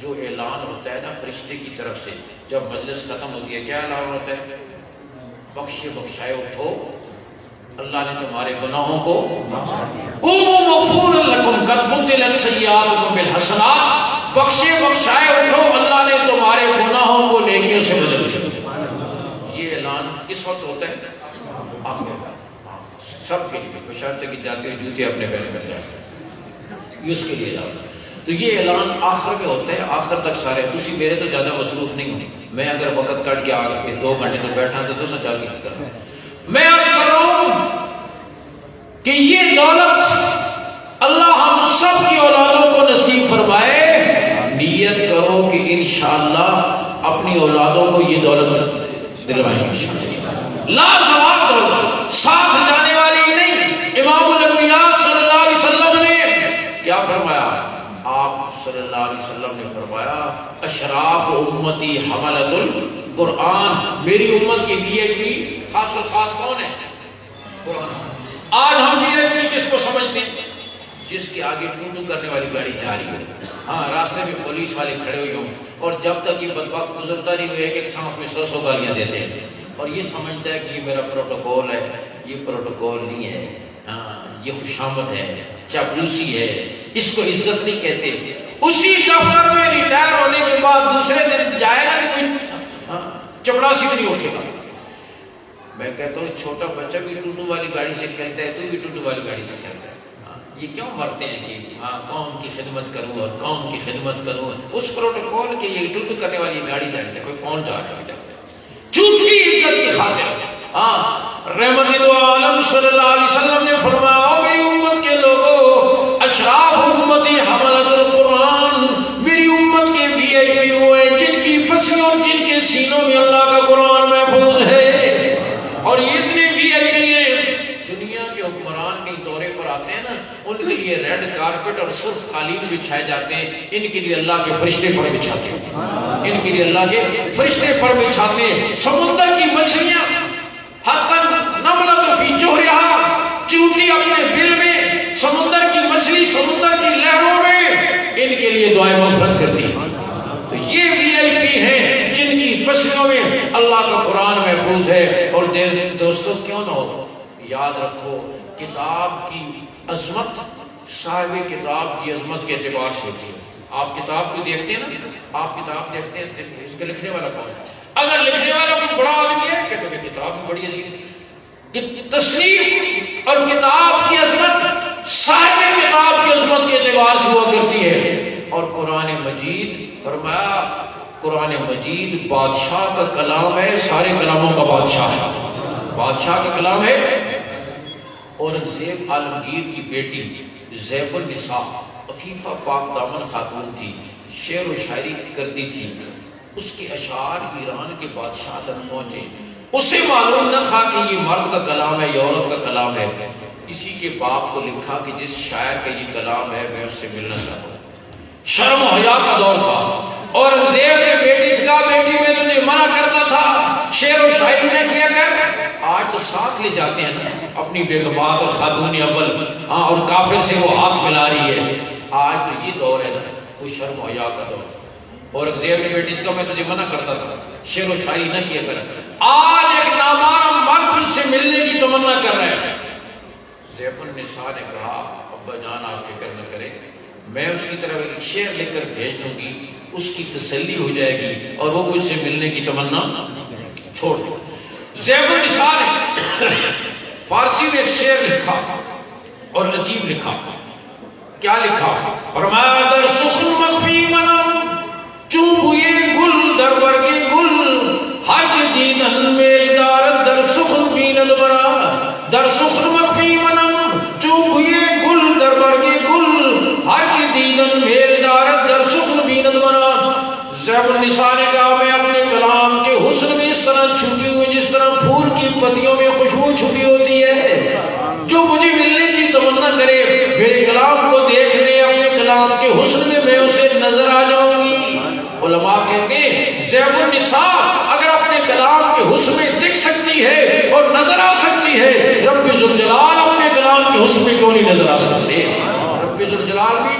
جو اعلان ہوتا ہے نا فرشتے کی طرف سے، جب مجلس ختم ہوتی ہے کیا اعلان ہوتا ہے؟ بخشے بخشائے اٹھو، اللہ نے تمہارے گناہوں کو قوموا مغفورا لکم قد بدلت سیئاتکم بالحسنات، بخشے بخشائے اٹھو، اللہ نے تمہارے گناہوں کو نیکیوں سے بدل دیا۔ یہ اعلان کس وقت ہوتا ہے؟ آخر سب کے لیے، بشرطے کہ جاتے ہوئے جوتے اپنے پیر کر جائیں، اس کے لیے اعلان۔ تو یہ اعلان آخر میں ہوتا ہے، آخر تک سارے تسی میرے تو زیادہ مصروف نہیں ہوں، میں اگر وقت کٹ کے آ کے 2 گھنٹے تو بیٹھا تو سجا کے کروں۔ میں عرض کر رہا ہوں کہ یہ دولت اللہ ہم سب کی اولادوں کو نصیب فرمائے۔ نیت کرو کہ انشاءاللہ اپنی اولادوں کو یہ دولت دلوائیں گے، لازوال دولت، ساتھ جانے والی نہیں۔ امام الانبیاء صلی اللہ علیہ وسلم نے کیا فرمایا؟ آپ صلی اللہ علیہ وسلم نے فرمایا اشراف امتی حملۃ القرآن، میری امت کے VIP خاص الخاص کون ہے؟ قرآن۔ آج ہم VIP کس کو سمجھتے ہیں؟ جس کے آگے ٹوٹو کرنے والی گاڑی جا رہی ہے، ہاں راستے میں پولیس والے کھڑے ہوئے ہوں، اور جب تک یہ بدبخت گزرتا نہیں وہ ایک سانس میں 100 گالیاں دیتے ہیں، اور یہ سمجھتا ہے کہ یہ میرا پروٹوکول ہے۔ یہ پروٹوکول نہیں ہے، ہاں یہ خوشامد ہے، چاپلوسی ہے، اس کو عزت نہیں کہتے۔ اسی دفتر میں ریٹائر ہونے کے بعد دوسرے دن جائے گا کہ کوئی چپڑاسی بھی نہیں اٹھے گا۔ میں کہتا ہوں چھوٹا بچہ بھی ٹوٹو والی گاڑی سے کھیلتا ہے، تو بھی ٹوٹو والی گاڑی سے کھیلتا ہے۔ یہ کیوں مرتے ہیں کہ قوم کی خدمت کروں اور قوم کی خدمت کروں؟ اس پروٹوکول کے یہ ٹوٹو کرنے والی گاڑی جانتے کوئی کون جا رہا ہے؟ جھوٹی عزت کی خاطر۔ رحمت عالم صلی اللہ علیہ وسلم نے فرمایا میری امت کے لوگوں، اشراف امتی حملۃ القرآن، میری امت کے VIP ہوئے جن کی پسلیوں جن کے سینوں میں اللہ کا قرآن محفوظ ہے، اور یہ اتنے VIP ہیں دنیا کے حکمران کے دورے پر آتے ہیں نا، ان کے لیے ریڈ کارپٹ اور سرخ قالین بچھائے جاتے ہیں، ان کے لیے اللہ کے فرشتے پر بچھاتے ہیں، ان کے لیے اللہ کے فرشتے پر بچھاتے ہیں۔ سمندر کی مچھلیاں حتی نملۃ فی جوہرہا، چیونٹی اپنے بل میں، سمندر کی مچھلی سمندر کی لہروں میں، ان کے لیے دعائیں مغفرت کرتی ہیں۔ تو یہ VIP ہیں جن کی پسلیوں میں اللہ کا قرآن محفوظ ہے۔ اور دوستو کیوں نہ ہو، یاد رکھو کتاب کی عظمت صاحب کتاب کی عظمت کے اعتبار سے ہوتی ہے۔ آپ کتاب کو دیکھتے ہیں نا، آپ کتاب دیکھتے ہیں اس کے لکھنے والا کون ہے؟ اگر لکھنے والا کوئی بڑا آدمی ہے کہتے ہیں کتاب بھی بڑی عظیم ہے۔ تصنیف اور کتاب کی عظمت صاحب کتاب کی عظمت کے اعتبار سے ہوا کرتی ہے۔ اور قرآن مجید فرمایا قرآن مجید بادشاہ کا کلام ہے، سارے کلاموں کا بادشاہ ہے، بادشاہ کا کلام ہے۔ اورنگزیب عالمگیر کی بیٹی زیب النساء عفیفہ پاک دامن خاتون تھی، شعر و شاعری کرتی تھی، اس کے اشعار ایران کے بادشاہ تک پہنچے. اسے معلوم نہ تھا کہ یہ مرد کا کلام ہے یا عورت کا کلام ہے. اسی کے باپ کو لکھا کہ جس شاعر کا یہ کلام ہے میں اس سے ملنا چاہتا ہوں. شرم و حیا کا دور تھا. اور دیو نے بیٹی سے کہا بیٹی میں تجھے منع کرتا تھا شعر و شاعری نہ کیا کر. آج تو ساتھ لے جاتے ہیں نا اپنی بیگمات اور خاتون اول، ہاں، اور کافر سے وہ ہاتھ ملا رہی ہے. آج تو یہ دور ہے نا وہ شرم و حیا کا دور. اور زیب نے بیٹی سے کہا میں تجھے منع کرتا تھا شعر و شاعری نہ کیا کر. آج ایک نامحرم مرد تجھ سے ملنے کی تمنا کر رہے ہیں. زیب النساء نے کہا ابا جان آپ فکر نہ کریں، میں اس کی طرف ایک شعر لکھ کر بھیج دوں گی، اس کی تسلی ہو جائے گی اور وہ مجھ سے ملنے کی تمنا چھوڑ دے. زیب النساء نے فارسی میں ایک شعر لکھا اور عجیب لکھا. کیا لکھا؟ فرمایا در سخن مخفی منم چون بوئے گل در برگے گل ہر کے دیدن میری دارت در سخن بیند برا. در سخن مخفی منم چون بوئے گل در برگے گل ہر کے دیدن میری دارت در سخن بیند برا. زیب النساء نے کہا میں اپنے کلام کے حسن میں اس طرح چھپی ہوئی جس طرح پھول کی پتیوں میں خوشبو چھپی ہوتی ہے. جو مجھے ملنے کی تمنا کرے میرے کلام کو دیکھ لے، اپنے کلام کے حسن میں اسے نظر آ جاؤں گی. علماء کہیں گے زیب النساء اگر اپنے کلام کے حسن میں دکھ سکتی ہے اور نظر آ سکتی ہے، رب ذوالجلال اپنے کلام کے حسن میں کیوں نہیں نظر آ سکتے؟ رب ذوالجلال بھی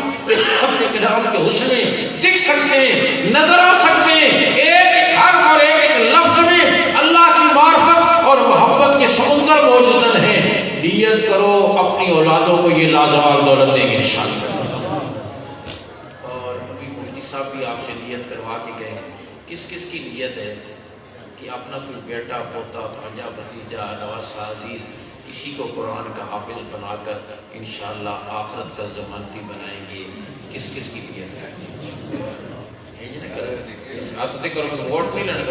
اپنے کلام کے حسن میں دکھ سکتے ہیں، نظر آ سکتے ہیں. ایک حرف اور ایک لفظ میں اللہ کی معرفت اور محبت کے سمندر موجود ہیں. نیت کرو اپنی اولادوں کو یہ لازوال دولت دیں گے انشاءاللہ. اور ابھی مفتی صاحب بھی آپ سے نیت کروا کے گئے. کس کس کی نیت ہے کہ اپنا کوئی بیٹا پوتا بھانجا بھتیجا نواسہ عزیز کسی کو قرآن کا حافظ بنا کر انشاءاللہ آخرت کا ضمانتی بنائیں گے؟ کس کس کی نیت ہے؟ ووٹ نہیں لینے،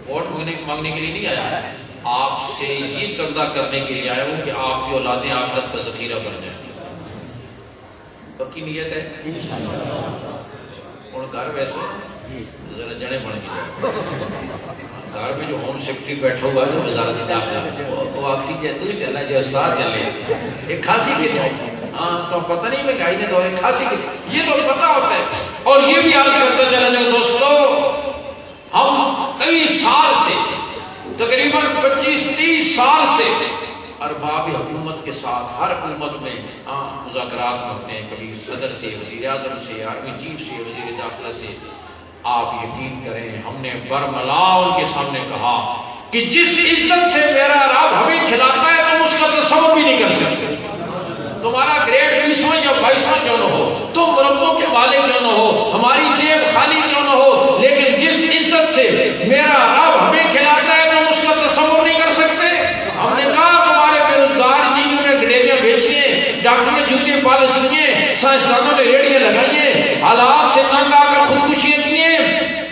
ووٹ مانگنے کے لیے نہیں آیا، آپ سے یہ چندہ کرنے کے لیے آیا ہوں کہ آپ کی اولادیں آخرت کا ذخیرہ بن جائیں. پکی نیت ہے؟ اور گھر ویسے ذرا جڑے بن کے جائے. گھر میں جو ہوم سیکرٹری بیٹھا ہوا ہے جو وزارت داخلہ وہ آکسی کہتے ہیں چلنا جو استاد چلے ایک کھانسی کے تھے. ہاں تو پتہ نہیں میں گائی نے دورے کھانسی کے یہ تو پتہ ہوتا ہے. اور یہ بھی عرض کرتا چلا جاؤ دوستو، ہم کئی سال سے تقریباً 25-30 سال سے ارباب حکومت کے ساتھ ہر حکومت میں مذاکرات کرتے ہیں، کبھی صدر سے، وزیر اعظم سے، آرمی چیف سے، وزیر داخلہ سے. آپ یقین کریں ہم نے برملا ان کے سامنے کہا کہ جس عزت سے میرا رب ہمیں کھلاتا ہے تم اس کا تصور بھی نہیں کر سکتے. تمہارا گریڈ 20واں یا 22واں کیوں نہ ہو، تم مربوں کے والے کیوں نہ ہو، ہماری جیب خالی کیوں نہ ہو، لیکن جس عزت سے میرا رب ہمیں کھلاتا ہے تم اس کا تصور نہیں کر سکتے. ہم نے کہا تمہارے بے روزگار انجینئروں نے گریڈیاں بیچی ہیں، ڈاکٹر نے جوتے پالش کیے، سائنسدانوں نے ریڑیاں لگائی ہیں، حالات سے تنگ آ کر خودکشیاں کی ہیں.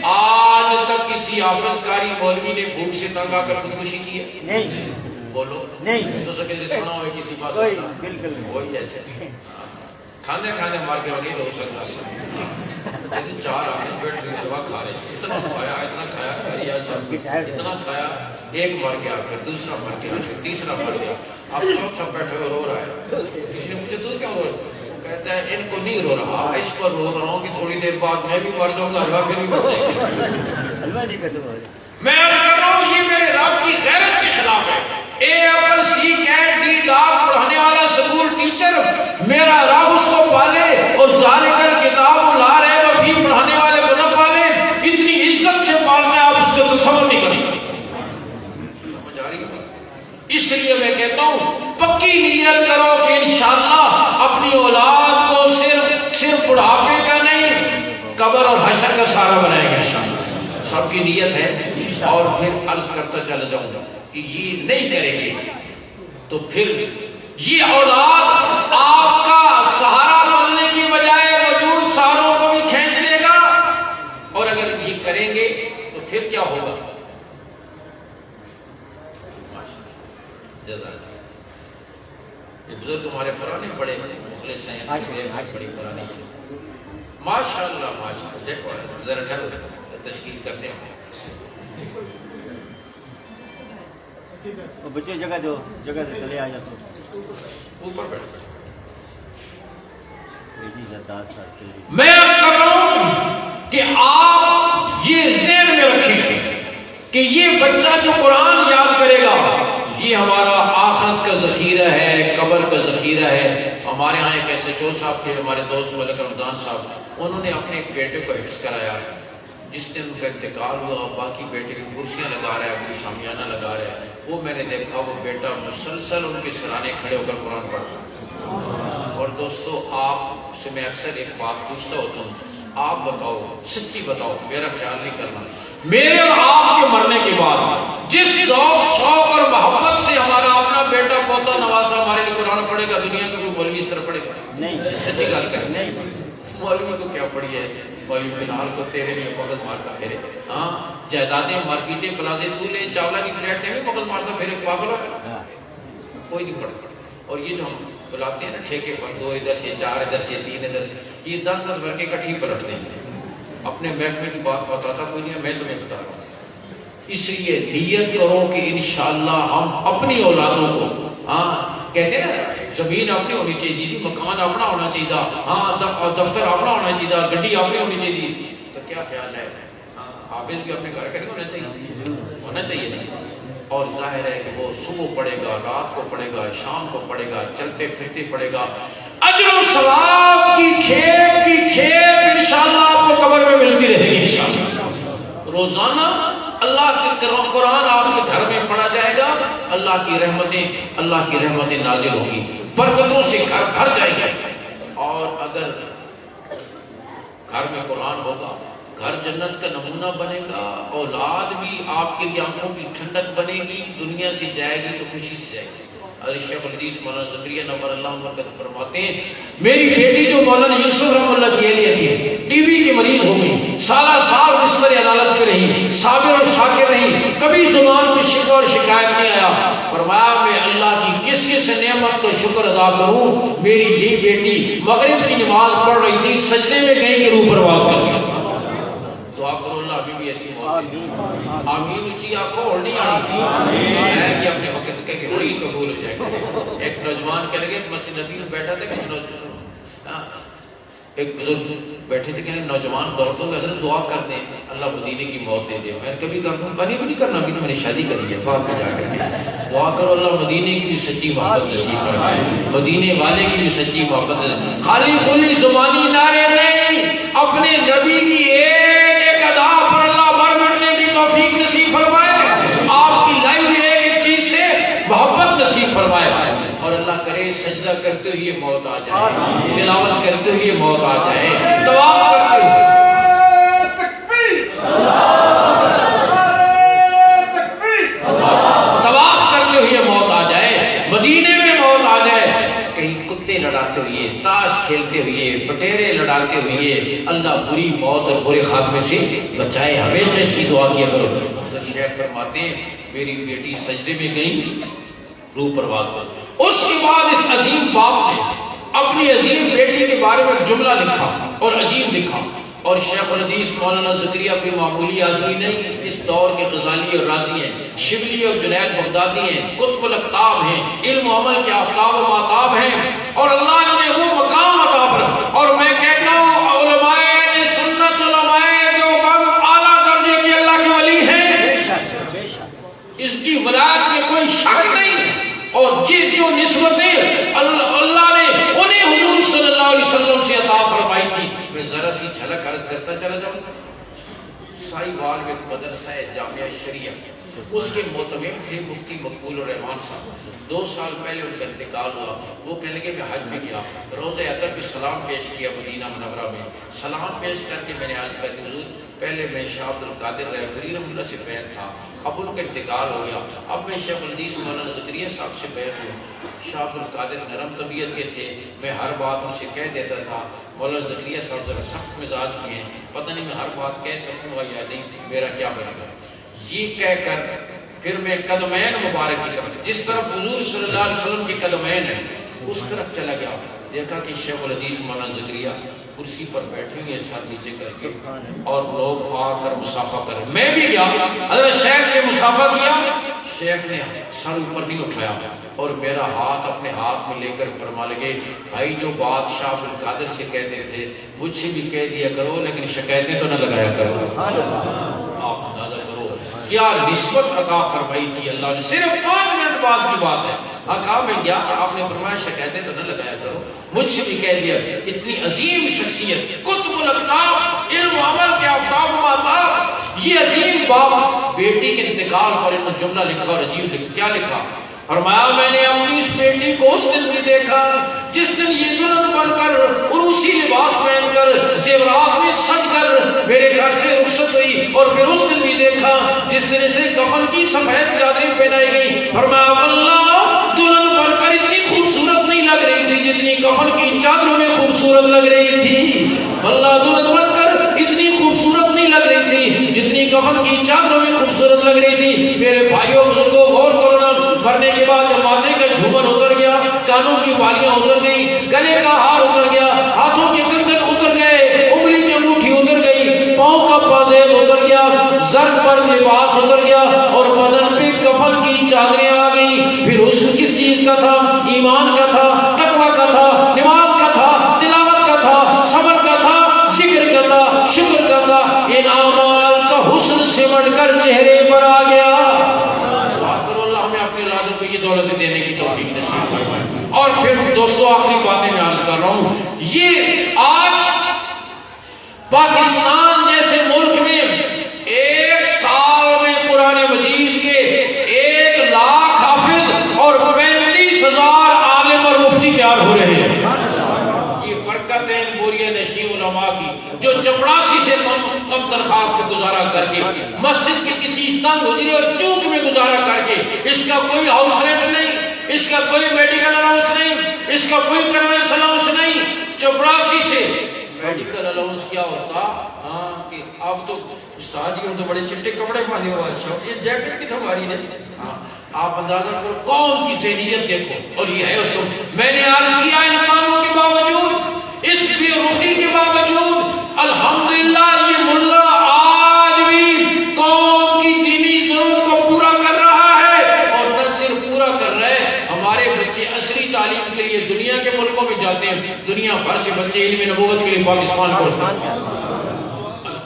آج تک کسی حافظ قاری مولوی نے بھوک سے تنگ آ کر خودکشی کی ہے؟ نہیں. بولو نہیں تو سکے سنا ہوئے کسی بات بالکل وہی ایسے کھانے کھانے مار کے نہیں ہو سکتا. لیکن 4 آدمی بیٹھ کے دوا کھا رہے ہیں، اتنا کھایا اتنا کھایا، ایک مر گیا، پھر دوسرا مر گیا، پھر تیسرا مر گیا، اب چوتھا بیٹھے ہوئے رو رہا ہے. کسی نے پوچھا تو کیوں رو رہا؟ کہتا ہے ان کو نہیں رو رہا، اس پر رو رہا ہوں کہ تھوڑی دیر بعد میں بھی مر جاؤں گا، حلوہ پھر بھی مر جائے گا. میں کر رہا ہوں یہ میرے رب کی غیرت کے خلاف ہے. AFL-C-CAT-D پڑھانے والا سکول ٹیچر میرا رب اس کو پالے اور ذالکل کتاب لا ریب فیہ پڑھانے والے کو نہ پالے. اتنی عزت سے پالنا ہے آپ اس کا تصور نہیں کر سکتے. سمجھ آ رہی ہے؟ اس لیے میں کہتا ہوں پکی نیت کرو کہ انشاءاللہ اپنی اولاد کو صرف بڑھاپے کا نہیں قبر اور حشر کا سہارا بنائے گا انشاءاللہ. سب کی نیت ہے. اور پھر عرض کرتا چلا جاؤں گا کہ یہ نہیں کریں گے تو پھر یہ اولاد آپ کا سہارا بننے کی بجائے موجود سہاروں کو بھی کھینچ لے گا. اور اگر یہ کریں گے تو پھر کیا ہوگا؟ جزاک یہ بزرگ تمہارے پرانے بڑے مخلص ہیں، بڑی پرانی ماشاءاللہ ماشاءاللہ. دیکھو ذرا ٹھہرو تشکیل کرتے ہیں. وہ بچے جگہ دو چلے آ جاؤ. اوپر بیٹھ. زرداد صاحب کے میں اب کر رہا ہوں کہ آپ یہ ذہن میں رکھیں کہ یہ بچہ جو قرآن یاد کرے گا یہ ہمارا آخرت کا ذخیرہ ہے، قبر کا ذخیرہ ہے. ہمارے ہاں ایک ایسے چور صاحب تھے، ہمارے دوست ملک رمضان صاحب، انہوں نے اپنے ایک بیٹے کو حفظ کرایا. جس دن ان کا انتقال ہوا باقی بیٹے کی کرسیاں لگا رہا ہے، کوئی شامیانہ لگا رہا ہے. وہ میں نے دیکھا وہ بیٹا مسلسل ان کے سرانے کھڑے ہو کر قرآن پڑھتا. اور دوستو آپ سے میں اکثر ایک بات پوچھتا ہوتا ہوں، آپ بتاؤ، سچی بتاؤ، میرا خیال نہیں کرنا، میرے اور آپ کے مرنے کے بعد جس ذوق شوق اور محبت سے ہمارا اپنا بیٹا پوتا نواسا ہمارے لیے قرآن پڑھے گا، دنیا کا کوئی مولوی اس طرح پڑھے گا؟ نہیں. سچی گل کر. نہیں. مولوی کو کیا پڑھی ہے؟ مولوی بنال کو تیرے لیے مغز مارتا پھرے. ہاں جائیدادیں مارکیٹیں پلازے تو لے چاولہ کی پلیٹ تھے مغز مارتا پھرے. پاگل ہو کوئی نہیں پڑھتا. اور یہ جو ہم بلاتے ہیں نا ٹھیکے پر، 2 ادھر سے 4 ادھر سے 3 ادھر سے، یہ 10 بھر کے کٹھی پر رکھتے ہیں. اپنے محکمے کی بات بتاتا کوئی نہیں ہے، میں تمہیں بتا رہا ہوں. اس لیے نیت کرو کہ انشاءاللہ ہم اپنی اولادوں کو، ہاں کہتے ہیں نا زمین اپنی ہونی چاہیے جی، مکان اپنا ہونا چاہیے، ہاں دفتر اپنا ہونا چاہیے، گڈی اپنی ہونی چاہیے. تو کیا خیال ہے حافظ بھی اپنے گھر کا نہیں ہونا چاہیے؟ ہونا چاہیے نہیں. اور ظاہر ہے کہ وہ صبح پڑھے گا، رات کو پڑھے گا، شام کو پڑھے گا، چلتے پھرتے پڑھے گا. اجر و ثواب کی کھیپ انشاءاللہ آپ کو قبر میں ملتی رہے گی انشاءاللہ. روزانہ اللہ کے قرآن آپ کے گھر میں پڑھا جائے گا، اللہ کی رحمتیں نازل ہوگی، برکتوں سے گھر بھر جائے گا. اور اگر گھر میں قرآن ہوگا، گھر جنت کا نمونہ بنے گا، اولاد بھی آپ کے لیے آنکھوں کی ٹھنڈک بنے گی، دنیا سے جائے گی تو خوشی سے جائے گی. شیخ الحدیث مولانا زکریا نور اللہ مرکز فرماتے ہیں میری بیٹی جو مولانا یوسف رحم اللہ کی اہلیہ تھی ٹی بی کی مریض ہو گئی، سالہ سال بستر عدالت پہ رہی، صابر اور شاکر رہی، کبھی زبان پہ شکوہ اور شکایت نہیں آیا. فرمایا میں اللہ کی کس نعمت کا شکر ادا کروں، میری یہ بیٹی مغرب کی نماز پڑھ رہی تھی، سجدے میں گئی کہ روح پرواز کر گئی. دعا کرو اللہ ابھی بھی ایسی موت دے. آمین اونچی آنکھوں اور نہیں آئی یہ اپنے وقت کہہ کے وہی قبول ہو جائے گا. ایک نوجوان کہہ لگے مسجد نبی میں بیٹھا تھا، ایک بزرگ بیٹھے تھے کہ نوجوان عورتوں میں حضرت دعا کر دیں اللہ مدینے کی موت دے دے. میں نے کبھی کرتا ہوں پانی بھی نہیں کرنا، ابھی تو میں نے شادی کری ہے، بعد میں جا کر کے دعا کرو اللہ مدینے کی بھی سچی محبت نصیب فرمائے، مدینے والے کی بھی سچی محبت. خالی خلی زبانی نعرے نہیں، اپنے نبی کی ایک ادا پر اللہ بر مٹنے کی توفیق نصیب فرمائے، آپ کی لائی ہوئی ایک چیز سے محبت نصیب فرمائے. اور اللہ کرے سجدہ کرتے ہوئے موت آ جائے، تلاوت کرتے ہوئے موت آ جائے، طواف کرتے ہوئے موت آ جائے، مدینے میں موت آ جائے، کہیں کتے لڑاتے ہوئے، تاش کھیلتے ہوئے، بٹیرے لڑاتے ہوئے. اللہ بری موت اور برے خاتمے سے بچائے. ہمیشہ اس کی دعا کیا کرو. شیخ فرماتے ہیں میری بیٹی سجدے میں گئی، روح پرواز پر. اس کے بعد اس عظیم باپ نے اپنی عظیم بیٹی کے بارے میں جملہ لکھا اور عجیب لکھا. اور شیخ الحدیث مولانا زکریا کوئی معمولی آدمی نہیں، اس دور کے غزالی اور راضی ہیں، شبلی اور جنید بغدادی ہیں، قطب الاقطاب ہیں، علم و عمل کے آفتاب و ماتاب ہیں. اور اللہ نے وہ مقام عطا فرمایا. اور میں کہتا ہوں علماء سنت، علماء جو اعلیٰ درجے کے اللہ کے ولی ہیں، اس کی ولایت میں کوئی شک نہیں. اور جو نسبتیں اللہ نے انہیں حضور صلی اللہ علیہ وسلم سے عطا فرمائی تھی، میں ذرا سی جھلک عرض کرتا چلا جاؤں. سائی وال میں ایک مدرسہ ہے جامعہ شریعہ، اس کے محتمم تھے مفتی مقبول الرحمان صاحب. 2 سال پہلے ان کا انتقال ہوا. وہ کہنے لگے میں حج میں گیا، روزہ ادب پہ سلام پیش کیا مدینہ منورہ میں. سلام پیش کر کے میں نے عرض کر حضور پہلے میں شاہ عبد القادر رحمانی رحمۃ اللہ سے بیعت تھا، اب ان کا انتقال ہو گیا، اب میں شیخ الحدیث مولانا زکریا صاحب سے بیعت ہوں. شاہ عبد القادر نرم طبیعت کے تھے، میں ہر بات ان سے کہہ دیتا تھا. مولانا زکریا صاحب ذرا سخت مزاج کے ہیں، پتہ نہیں میں ہر بات کہہ سکوں گا یا نہیں، میرا کیا بنے گا. یہ کہہ کر پھر میں قدمین مبارک کی طرف، جس طرف حضور صلی اللہ علیہ وسلم کے قدمین ہیں اس طرف چلا گیا. دیکھا کہ شیخ الحدیث مولانا زکریا کرسی پر بیٹھے ہوئے سر نیچے کر کے اور لوگ آ کر مصافحہ کر رہے. میں بھی گیا حضرت شیخ سے مصافحہ کیا. شیخ نے سر اوپر نہیں اٹھایا اور میرا ہاتھ اپنے ہاتھ میں لے کر فرما لگے بھائی جو بادشاہ عبدالقادر سے کہتے تھے مجھ سے بھی کہہ دیا کرو لیکن شکایتیں تو نہ لگایا کرو. آپ اندازہ کرو کیا نسبت عطا فرمائی تھی اللہ نے. صرف 5 منٹ بعد کی بات ہے. کہا میں گیا آپ نے فرمایا شکایتیں تو نہ لگایا کرو مجھ سے بھی کہہ دیا. اتنی عظیم شخصیت قطب الاقطاب علم و عمل کے آفتاب و مہتاب یہ عظیم باپ بیٹی کے انتقال پر انہوں نے جملہ لکھا اور عجیب لکھا. کیا لکھا؟ فرمایا میں نے اپنی اس بیٹی کو اس دن بھی دیکھا جس دن یہ دلہن بن کر اور اسی لباس پہن کر زیورات میں سج کر میرے گھر سے رخصت ہوئی اور پھر اس دن بھی دیکھا جس دن اسے کفن کی سفید چادریں پہنائی گئی. فرمایا واللہ دلہن بن کر اتنی خوبصورت نہیں لگ رہی تھی جتنی کفن کی چادروں میں خوبصورت لگ رہی تھی. واللہ دلہن بن کر اتنی خوبصورت نہیں لگ رہی تھی جتنی کفن کی چادروں میں خوبصورت لگ رہی تھی. میرے بھائیوں بزرگوں غور کرو نا. مرنے کے بعد جب ماتھے کا جھومر اتر گیا کانوں کی بالیاں اتر گئی گلے کا ہار اتر گیا ہاتھوں کے کنگن اتر گئے انگلی کی انگوٹھی اتر گئی پاؤں کا پازیب اتر گیا سر پر لباس اتر گیا اور بدن پہ کفن کی چادریں آ گئی. پھر اس کس چیز کا تھا؟ ایمان کا تھا, تقویٰ کا تھا, نماز کا تھا, تلاوت کا تھا, صبر کا تھا, ذکر کا تھا, شکر کا تھا. ان اعمال کا حسن سمٹ کر چہرے پر آ گیا. اپنے اولادوں کو یہ دولت دینے کی توفیق نصیب فرمائے. اور پھر دوستو آخری باتیں میں عرض کر رہا ہوں. یہ آج پاکستان جیسے ملک میں 1 سال میں قرآن مجید کے 1 لاکھ حافظ اور 35,000 عالم اور مفتی تیار ہو رہے ہیں. یہ برکت ہے بوریہ نشین علماء کی جو چپڑاسی سے کم تنخواہ سے گزارا کر کے مسجد کے کسی تنگ حجرے اور چوک میں گزارا کر کے اس کا کوئی ہاؤس رینٹ نہیں, اس کا کوئی میڈیکل الاؤنس نہیں, اس کا کوئی کنوینس الاؤنس نہیں. چپڑاسی سے میڈیکل الاؤنس کیا ہوتا؟ ہاں کہ اب تو استاد جی ہم تو بڑے چٹے کپڑے پہنے ہوئے ہیں یہ جیکٹ کی ہماری نہیں. آپ اندازہ کرو قوم کی ذہنیت دیکھو. اور یہ ہے اس کو میں نے عرض کیا ان کاموں کے باوجود اس بے رخی کے باوجود الحمدللہ یہ ملا آج بھی قوم کی دینی ضرورت کو پورا کر رہا ہے. اور نہ صرف پورا کر رہا ہے, ہمارے بچے عصری تعلیم کے لیے دنیا کے ملکوں میں جاتے ہیں. دنیا بھر سے بچے علم نبوت کے لیے پاکستان کو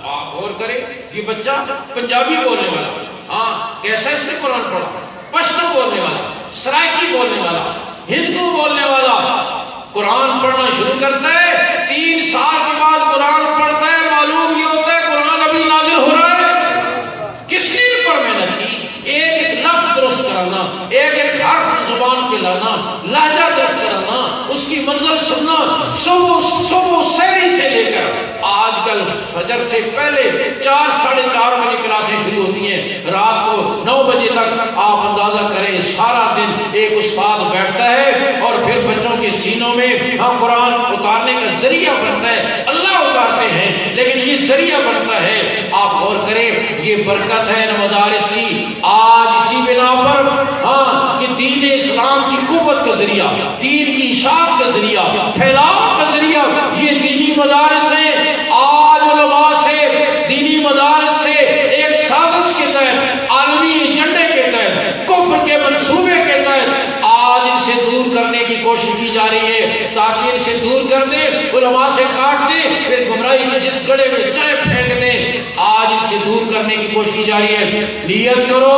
آپ غور کریں. یہ بچہ پنجابی بولنے والا, ہاں کیسا اس نے قرآن پڑھا, پشتو بولنے والا, سرائکی بولنے والا, ہندو بولنے والا قرآن پڑھنا شروع کرتا ہے. 3 سال کے بعد قرآن پڑھتا ہے. معلوم یہ ہوتا ہے قرآن ابھی نازل ہو رہا ہے. کس نے پر محنت کی؟ ایک لفظ درست کرانا, ایک حرف زبان پہ لانا, لہجہ درست کرانا, اس کی منزل سننا. صبح سحری سے لے کر آج کل فجر سے پہلے 4 ساڑھے 4 بجے کلاسیں شروع ہوتی ہیں, رات کو 9 بجے تک. آپ اندازہ کریں سارا دن ایک استاد بیٹھتا ہے اور پھر بچوں کے سینوں میں قرآن اتارنے کا ذریعہ بنتا ہے. اللہ اتارتے ہیں لیکن یہ ذریعہ بنتا ہے. آپ غور کریں یہ برکت ہے مدارس کی. آج اسی بنا پر کہ دین اسلام کی قوت کا ذریعہ, دین کی اشاعت کا ذریعہ, پھیلاؤ کا ذریعہ یہ دینی مدارس ہیں. آج علماء سے دینی مدارس سے ایک سازش کے تحت, عالمی ایجنڈے کے تحت, کفر کے منصوبے کے تحت آج ان سے دور کرنے کی کوشش کی جا رہی ہے تاکہ ان سے دور کر دیں, علماء سے کاٹ دیں, پھر گمراہی کے جس گڑھے میں چائے پھینک دیں. آج ان سے دور کرنے کی کوشش کی جا رہی ہے. نیت کرو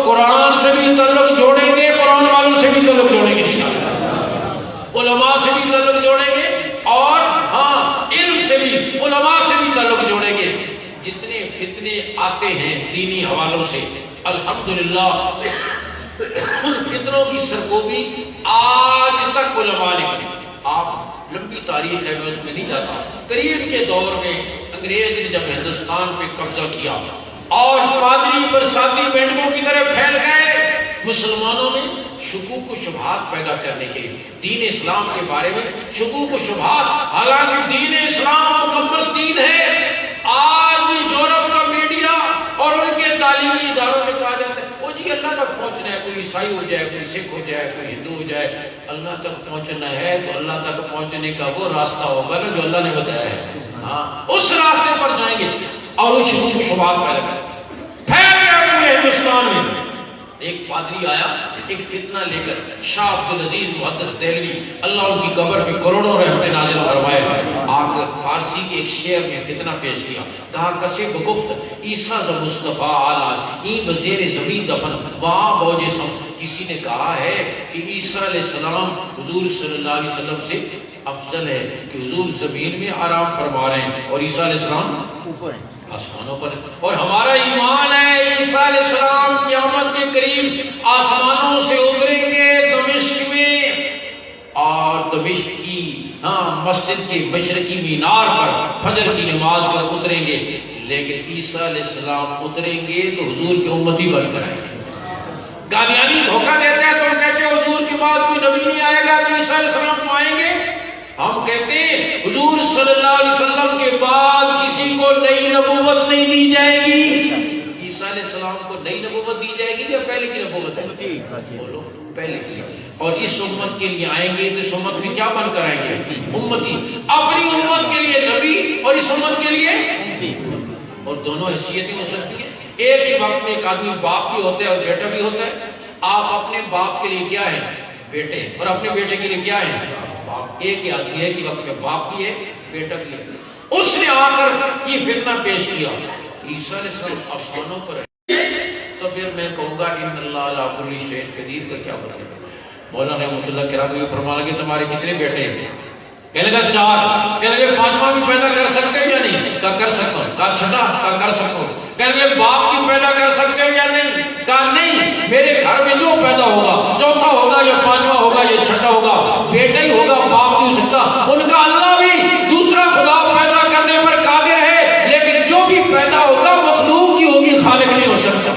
قرآن سے بھی تعلق جوڑیں گے, قرآن والوں سے بھی تعلق جوڑیں گے, علماء سے بھی تعلق جوڑیں گے, اور ہاں علم سے بھی علماء سے بھی تعلق جوڑیں گے. جتنے فتنے آتے ہیں دینی حوالوں سے الحمدللہ ان فتنوں کی سرکوبی آج تک علماء نے کی. آپ لمبی تاریخ ہے میں اس میں نہیں جاتا. قریب کے دور میں انگریز نے جب ہندوستان پہ قبضہ کیا اور پادری برساتی مینڈکوں کی طرح پھیل گئے, مسلمانوں نے شکوک و شبہات پیدا کرنے کے لیے دین اسلام کے بارے میں شکوک و شبہات, حالانکہ دین اسلام مکمل دین ہے. آج بھی یورپ کا میڈیا اور ان کے تعلیمی اداروں میں کہا جاتا ہے وہ جی اللہ تک پہنچنا ہے, کوئی عیسائی ہو جائے، کوئی سکھ ہو جائے، کوئی ہندو ہو جائے، اللہ تک پہنچنا ہے تو اللہ تک پہنچنے کا وہ راستہ ہوگا نا جو اللہ نے بتایا ہے، ہاں اس راستے پر جائیں گے۔ اور اس شبہات پیدا کر پھیل گیا پورے ہندوستان میں۔ ایک پادری آیا ایک فتنہ لے کر، شاہ عبدالعزیز محدث دہلوی اللہ ان کی قبر پہ کروڑوں رحمت نازل فرمائے، آ کر فارسی کے ایک شعر میں فتنہ پیش کیا، کہا کسے بگفت عیسیٰ ز مصطفیٰ آلاز این بزیر زمین دفن وہاں بوجھ سم۔ کسی نے کہا ہے کہ عیسیٰ علیہ السلام حضور صلی اللہ علیہ وسلم سے افضل ہے کہ حضور زمین میں آرام فرما رہے ہیں اور عیسیٰ علیہ السلام اوپر ہے، آسمانوں پر۔ اور ہمارا ایمان ہے عیسیٰ علیہ السلام قیامت کے قریب آسمانوں سے اتریں گے دمشق میں، اور دمشق کی مسجد کے مشرقی مینار پر فجر کی نماز پر اتریں گے، لیکن عیسیٰ علیہ السلام اتریں گے تو حضور کے امتی بن کر آئیں گے۔ قادیانی دھوکہ دیتا ہے، تم کہتے ہو حضور کے بعد کوئی نبی نہیں آئے گا تو عیسیٰ علیہ السلام تو آئیں گے۔ ہم کہتے ہیں حضور صلی اللہ علیہ وسلم کے بعد کسی کو نئی نبوت نہیں دی جائے گی۔ عیسیٰ علیہ السلام کو نئی نبوت دی جائے گی یا پہلے کی نبوت ہے؟ بولو پہلے کی۔ اور اس امت کے لیے آئیں گے تو اس امت میں کیا بن کر آئیں گے؟ امتی۔ اپنی امت کے لیے نبی اور اس امت کے لیے، اور دونوں حیثیتیں ہو سکتی ہیں۔ ایک ہی وقت میں ایک آدمی باپ بھی ہوتا ہے اور بیٹا بھی ہوتا ہے۔ آپ اپنے باپ کے لیے کیا ہیں؟ بیٹے، اور اپنے بیٹے کے لیے کیا ہیں؟ باپ۔ ایک ہی آدمی ہے کہ وقت میں باپ بھی ہے بیٹا بھی ہے۔ اس نے آ کر یہ فتنہ پیش کیا، عیسیٰ علیہ السلام آسمانوں پر ہے، تو پھر میں کہوں گا ان اللہ علی کل شیء قدیر کا کیا مطلب ہے؟ مولانا رحمۃ اللہ کرام یہ فرمانے کہ تمہارے کتنے بیٹے ہیں؟ کہنے لگا 4۔ کہنے لگے 5واں بھی پیدا کر سکتے ہیں یا نہیں؟ کہا کر سکتا ہوں۔ کہا چھٹا؟ کہا کر سکتا ہوں۔ کہنے لگے باپ بھی پیدا کر سکتے ہیں یا نہیں؟ کہا نہیں، میرے گھر میں جو پیدا ہوگا، چوتھا ہوگا یا 5واں ہوگا یا چھٹا ہوگا، بیٹا ہی ہوگا، باپ نہیں ہو سکتا۔ ان کا اللہ بھی دوسرا خدا پیدا کرنے پر قادر ہے، لیکن جو بھی پیدا ہوگا مخلوق کی ہوگی، خالق نہیں ہو سکتا۔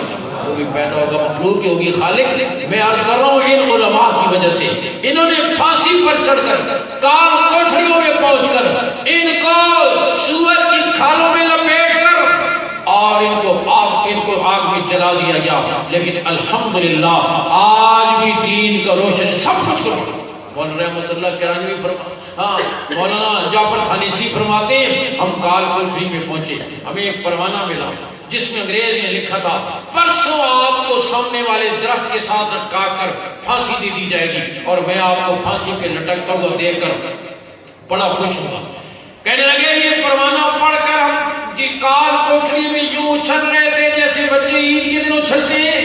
وہ بھی پیدا ہوگا مخلوق کی ہوگی، خالق۔ میں عرض کر رہا ہوں ان علماء کی وجہ سے انہوں نے پھانسی پر چڑھ کر، کال کوٹھڑیوں میں پہنچ کر، ان کو سور کی کھالوں میں لپیٹ کر اور ان کو آگ میں جلا دیا گیا، لیکن الحمدللہ آج بھی دین کا روشن سب کچھ کر۔ مولانا رحمۃ اللہ کرانوی مولانا جعفر تھانیسی فرماتے ہیں ہم کال کوٹھڑی میں پہنچے، ہمیں ایک پروانہ ملا جس میں انگریز نے لکھا تھا پرسوں آپ کو سامنے والے درخت کے ساتھ لٹکا کر پھانسی دے دی جائے گی، اور میں آپ کو پھانسی پہ لٹکتا ہوا دیکھ کر بڑا خوش ہوا۔ کہنے لگے یہ پروانہ پڑھ کر ہم کال کوٹھڑی میں یوں اچھل رہے تھے جیسے بچے عید کے دن اچھلتے ہیں۔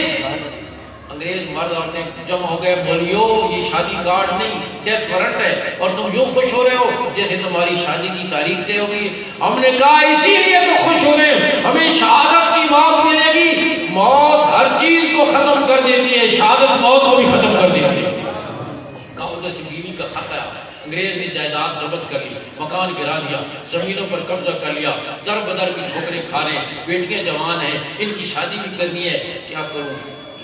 انگریز مرد عورتیں جمع ہو گئے، بولیو یہ شادی کارڈ نہیں، ڈیتھ وارنٹ ہے، اور تم یوں خوش ہو رہے ہو جیسے تمہاری شادی کی تاریخ طے ہو گئی۔ ہم نے کہا اسی لیے تو خوش ہو رہے ہیں، ہمیں شہادت کی موت ملے گی۔ موت ہر چیز کو ختم کر دیتی ہے، شہادت موت کو بھی ختم کر دیتی ہے۔ ادھر سے بیوی کا خط آیا، انگریز نے جائیداد ضبط کر لی، مکان گرا دیا، زمینوں پر قبضہ کر لیا، در بدر کی ٹھوکریں کھا رہے ہیں، بیٹیاں جوان ہیں، ان کی شادی بھی کرنی ہے، کیا کروں؟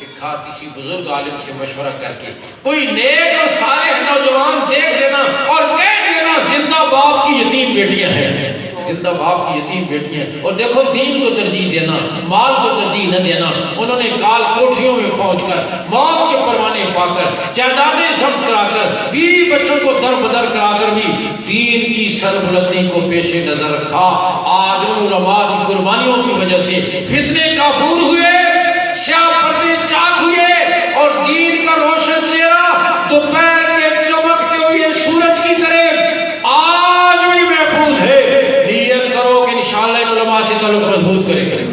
لکھا کسی بزرگ عالم سے مشورہ کر کے کوئی نیک اور صالح نوجوان دیکھ لینا اور کہہ دینا زندہ باپ کی یتیم بیٹیاں ہیں، زندہ باپ کی یتیم بیٹیاں ہیں، اور دیکھو دین کو ترجیح دینا، مال کو ترجیح نہ دینا۔ انہوں نے کال کوٹھیوں میں پہنچ کر موت کے پروانے پا کر جائیدادیں ضبط کرا کر بیوی بچوں کو در بدر کرا کر بھی دین کی سربلندی کو پیش نظر رکھا۔ آج ان علماء کی قربانیوں کی وجہ سے فتنے کافور ہوئے، سیاہ پردے چاک ہوئے، اور دین کا روشن چہرہ دوپہر کے چمکتے ہوئے سورج کی طرح آج بھی محفوظ ہے۔ نیت کرو کہ انشاءاللہ ان علماء سے تعلق مضبوط کریں گے۔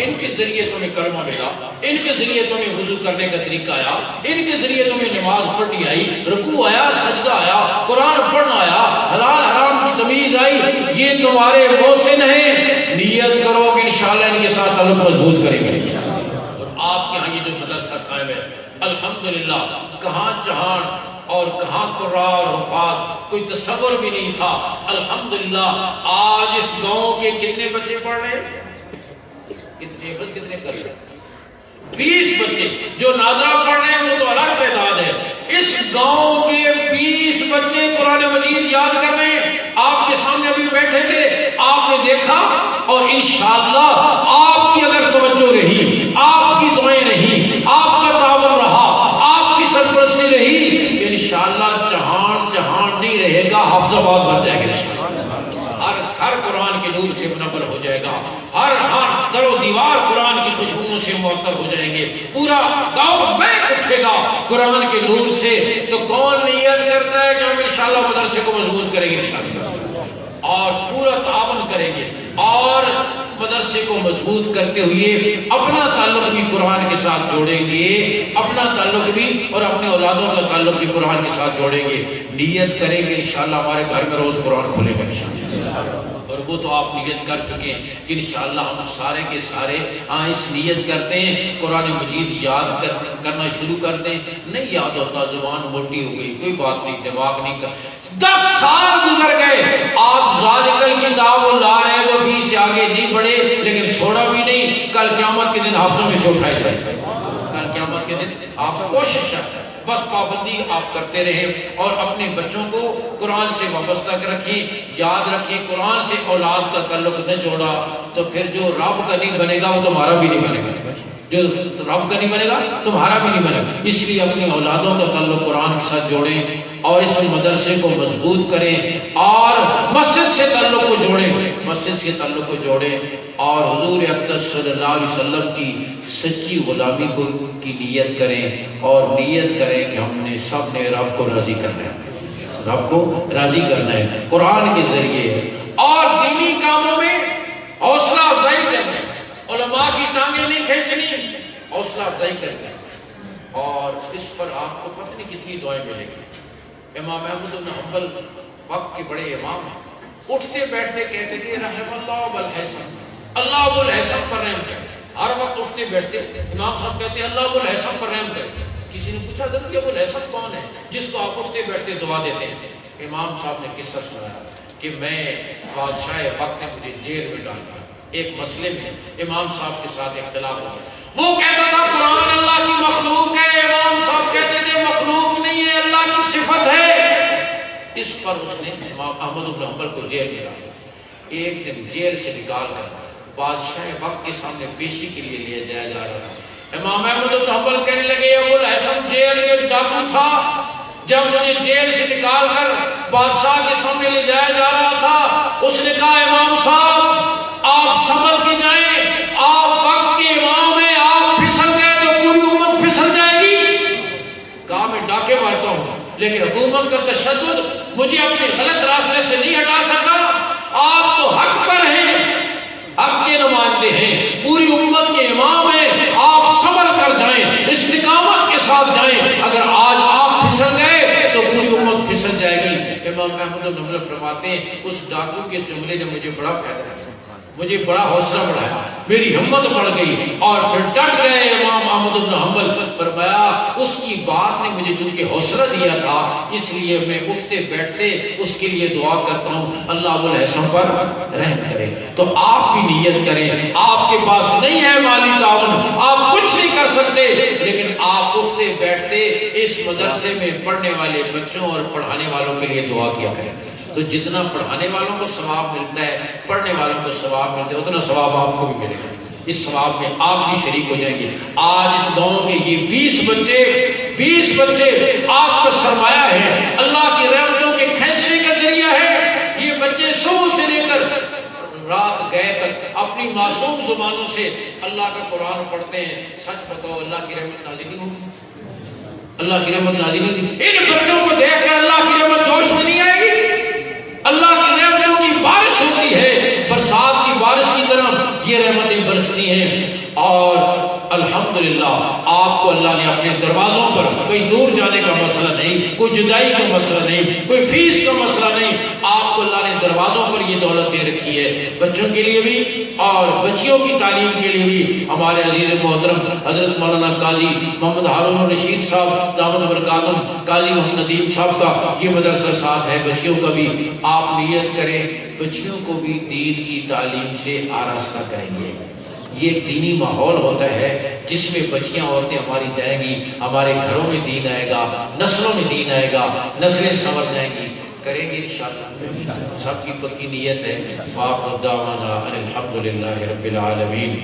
ان کے ذریعے تمہیں کلمہ ملا، ان کے ذریعے تمہیں وضو کرنے کا طریقہ آیا، ان کے ذریعے تمہیں نماز پڑھنی آئی، رکوع آیا، سجدہ آیا، قرآن پڑھنا آیا، حلال حرام کی تمیز آئی۔ یہ تمہارے محسن ہیں، نیت کرو کہ انشاءاللہ ان کے ساتھ تعلق مضبوط کریں گے۔ آپ کے ہاں یہ جو مدرسہ قائم ہے الحمدللہ، کہاں جہان اور کہاں قرآن اور حفاظ کوئی تصور بھی نہیں تھا۔ الحمدللہ آج اس گاؤں کے کتنے بچے پڑھ رہے ہیں؟ کتنے کر رہے ہیں؟ 20 بچے جو ناظرہ پڑھ رہے ہیں وہ تو الگ تعداد ہے۔ اس گاؤں کے 20 بچے قرآن مجید یاد کر رہے ہیں۔ آپ کے سامنے ابھی بیٹھے تھے، آپ نے دیکھا، اور انشاءاللہ آپ کی اگر توجہ رہی، آپ کی دعائیں رہی، آپ کا تعاون رہا، کے نور سے منور ہو جائے گا، ہر در و دیوار قرآن کی خوشبوؤں سے معطر ہو جائیں گے، پورا گاؤں بیک اٹھے گا قرآن کے نور سے۔ تو کون نیت کرتا ہے کہ ہم انشاءاللہ مدرسے کو مضبوط کریں گے انشاءاللہ، اور پورا تعاون کریں گے، اور مدرسے کو مضبوط کرتے ہوئے اپنا تعلق بھی قرآن کے ساتھ جوڑیں گے، اپنا تعلق بھی اور اپنے اولادوں کا تعلق بھی قرآن کے ساتھ جوڑیں گے۔ نیت کریں گے انشاءاللہ ہمارے گھر میں روز قرآن کھولے گا انشاءاللہ، اور وہ تو آپ نیت کر چکے ہیں کہ انشاءاللہ ہم سارے کے سارے اس نیت کرتے ہیں، قرآن مجید یاد کرنا شروع کر دیں۔ نہیں یاد ہوتا، زبان موٹی ہو گئی، کوئی بات نہیں، دماغ نہیں کر، 10 سال گزر گئے، آپ ذالک الکتاب لا ریب فیہ سے آگے نہیں بڑھے، لیکن چھوڑا بھی نہیں۔ کل قیامت کے دن حافظوں میں سے اٹھائے جائے، کل قیامت کے دن آپ کوشش کریں، بس پابندی آپ کرتے رہیں اور اپنے بچوں کو قرآن سے وابستہ رکھیں، یاد رکھیں۔ قرآن سے اولاد کا تعلق نہ جوڑا تو پھر جو رب کا نہیں بنے گا وہ تمہارا بھی نہیں بنے گا، جو رب کا نہیں بنے گا تمہارا بھی نہیں بنے گا۔ اس لیے اپنی اولادوں کا تعلق قرآن کے ساتھ جوڑیں اور اس مدرسے کو مضبوط کریں، اور مسجد سے تعلق کو جوڑیں، مسجد سے تعلق کو جوڑیں، اور حضور اقدس صلی اللہ علیہ وسلم کی سچی غلامی کو کی نیت کریں، اور نیت کریں کہ ہم نے سب نے رب کو راضی کرنا ہے، رب کو راضی کرنا ہے قرآن کے ذریعے، اور دینی کاموں میں حوصلہ افزائی کرنا ہے، علماء کی ٹانگیں نہیں کھینچنی، حوصلہ افزائی کرنا ہے۔ اور اس پر آپ کو پتہ نہیں کتنی دعائیں ملیں گی۔ امام احمد بن حنبل وقت کے بڑے امام ہیں، اٹھتے بیٹھتے کہتے تھے رحم اللہ ابوالحسن، اللہ ابوالحسن پر رحم کرے۔ ہر وقت اٹھتے بیٹھتے امام صاحب کہتے ہیں اللہ ابوالحسن پر رحم کرے۔ کسی نے پوچھا حضرت یہ ابوالحسن کون ہے جس کو آپ اٹھتے بیٹھتے دعا دیتے ہیں؟ امام صاحب نے قصہ سنایا کہ میں بادشاہ وقت نے مجھے جیل میں ڈال دیا، ایک مسئلے میں امام صاحب کے ساتھ اختلاف ہو گیا۔ وہ کہتا تھا قرآن اللہ کی مخلوق ہے، امام صاحب کہتے تھے مخلوق نہیں ہے، اللہ کی صفت ہے۔ اس پر اس نے امام احمد بن حنبل کو جیل میں ڈالا۔ ایک دن جیل سے نکال کر بادشاہ وقت کے سامنے پیشی کے لیے لے جایا جا رہا تھا۔ امام احمد بن حنبل کہنے لگے ابوالحسن جیل میں ڈاکو تھا، جب مجھے جیل سے نکال کر بادشاہ کے سامنے لے جایا جا رہا تھا، اس نے کہا امام صاحب آپ سنبھل کے جائیں، آپ وقت کے امام ہیں، آپ پھسل گئے تو پوری امت پھسل جائے گی۔ کہا میں ڈاکے مارتا ہوں لیکن حکومت کا تشدد مجھے اپنے غلط راستے سے نہیں ہٹا سکا، آپ تو حق پر ہیں، حق کے نمائندے ہیں، پوری امت کے امام ہیں، آپ سنبھل کر جائیں، استقامت کے ساتھ جائیں، اگر آج آپ پھسل گئے تو پوری امت پھسل جائے گی۔ امام احمد بن حنبل فرماتے ہیں اس ڈاکو کے جملے نے مجھے بڑا فائدہ دیا، مجھے بڑا حوصلہ بڑھایا، میری ہمت بڑھ گئی، اور پھر ڈٹ گئے امام احمد بن حنبل۔ فرمایا اس کی بات نے مجھے چونکہ حوصلہ دیا تھا اس لیے میں اٹھتے بیٹھتے اس کے لیے دعا کرتا ہوں اللہ ابوالحسن پر رحم کرے۔ تو آپ بھی نیت کریں، آپ کے پاس نہیں ہے مالی تعاون، آپ کچھ نہیں کر سکتے، لیکن آپ اٹھتے بیٹھتے اس مدرسے میں پڑھنے والے بچوں اور پڑھانے والوں کے لیے دعا کیا کریں۔ تو جتنا پڑھانے والوں کو ثواب ملتا ہے، پڑھنے والوں کو ثواب ملتا ہے، اتنا ثواب آپ کو بھی ملے گا، اس ثواب میں آپ بھی شریک ہو جائیں گے۔ آج اس گاؤں کے یہ 20 بچے آپ کا سرمایہ ہے، اللہ کی رحمتوں کے کھینچنے کا ذریعہ ہے۔ یہ بچے صبح سے لے کر رات گئے تک اپنی معصوم زبانوں سے اللہ کا قرآن پڑھتے ہیں۔ سچ بتاؤ اللہ کی رحمت نازل نہیں ہوگی؟ اللہ کی رحمت نازل نہیں ہوگی؟ ان بچوں کو دیکھ کر اللہ کی رحمت جوش میں نہیں آئے گی؟ اللہ کی رحمتوں کی بارش ہوتی ہے، برسات کی بارش کی طرح یہ رحمتیں برستی ہیں۔ اور الحمدللہ آپ کو اللہ نے اپنے دروازوں پر کوئی دور جانے کا مسئلہ نہیں، کوئی جدائی کا مسئلہ نہیں، کوئی فیس کا مسئلہ نہیں، آپ کو اللہ نے دروازوں پر یہ دولت دے رکھی ہے، بچوں کے لیے بھی اور بچیوں کی تعلیم کے لیے بھی۔ ہمارے عزیز محترم حضرت مولانا قاضی محمد ہارون الرشید صاحب دامت برکاتہم، قاضی محمد ندیم صاحب کا یہ مدرسہ ساتھ ہے، بچیوں کا بھی آپ نیت کریں، بچیوں کو بھی دین کی تعلیم سے آراستہ کریں گے۔ یہ ایک دینی ماحول ہوتا ہے جس میں بچیاں عورتیں ہماری جائیں گی، ہمارے گھروں میں دین آئے گا، نسلوں میں دین آئے گا، نسلیں سمجھ جائیں گی۔ کریں گے انشاءاللہ، سب کی پکی نیت ہے۔ وآخر دعوانا ان الحمدللہ رب العالمین،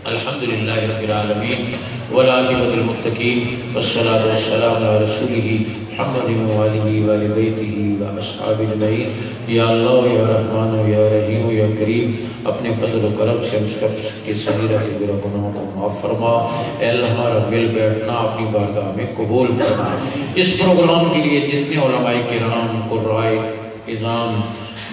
الحمدللہ رب العالمین، والعاقبۃ للمتقین، والصلاۃ والسلام علی رسولہ محمد وآلہ وآل بیتہ وأصحاب اجمعین. یا اللہ یا رحمان یا رحیم یا کریم اپنے فضل و کرم سے اس کے صغیرت برا گناہوں کو معاف فرما. اے اللہ ہمارا مل بیٹھنا اپنی بارگاہ میں قبول فرما. اس پروگرام کے لیے جتنے علماء کرام قرائے اعظام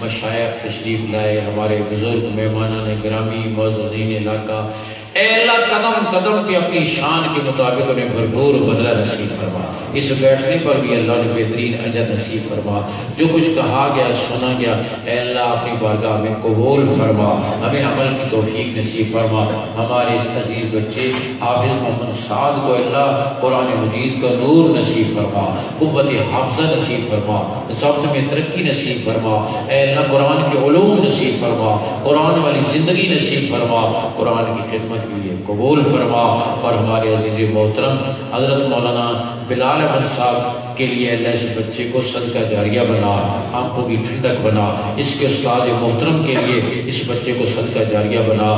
مشائخ تشریف لائے, ہمارے بزرگ مہمانان گرامی معززین علاقہ, اے اللہ قدم قدم پہ اپنی شان کے مطابق انہیں بھرپور بدلہ نصیب فرما. اس بیٹھنے پر بھی اللہ نے بہترین اجر نصیب فرما. جو کچھ کہا گیا سنا گیا اے اللہ اپنی بارگاہ میں قبول فرما. ہمیں عمل کی توفیق نصیب فرما. ہمارے اس عزیز بچے حافظ محمد سعد کو اللہ قرآن مجید کا نور نصیب فرما, قوت حافظہ نصیب فرما, ضبط میں ترقی نصیب فرما. اے اللہ قرآن کے علوم نصیب فرما, قرآن والی زندگی نصیب فرما, قرآن کی خدمت کے لیے قبول فرما. اور ہمارے عزیز محترم حضرت مولانا بلال احمد صاحب کے لیے اللہ اس بچے کو صدقہ جاریہ بنا, آنکھوں کی ٹھنڈک بنا. اس کے استاد محترم کے لیے اس بچے کو صدقہ جاریہ بنا,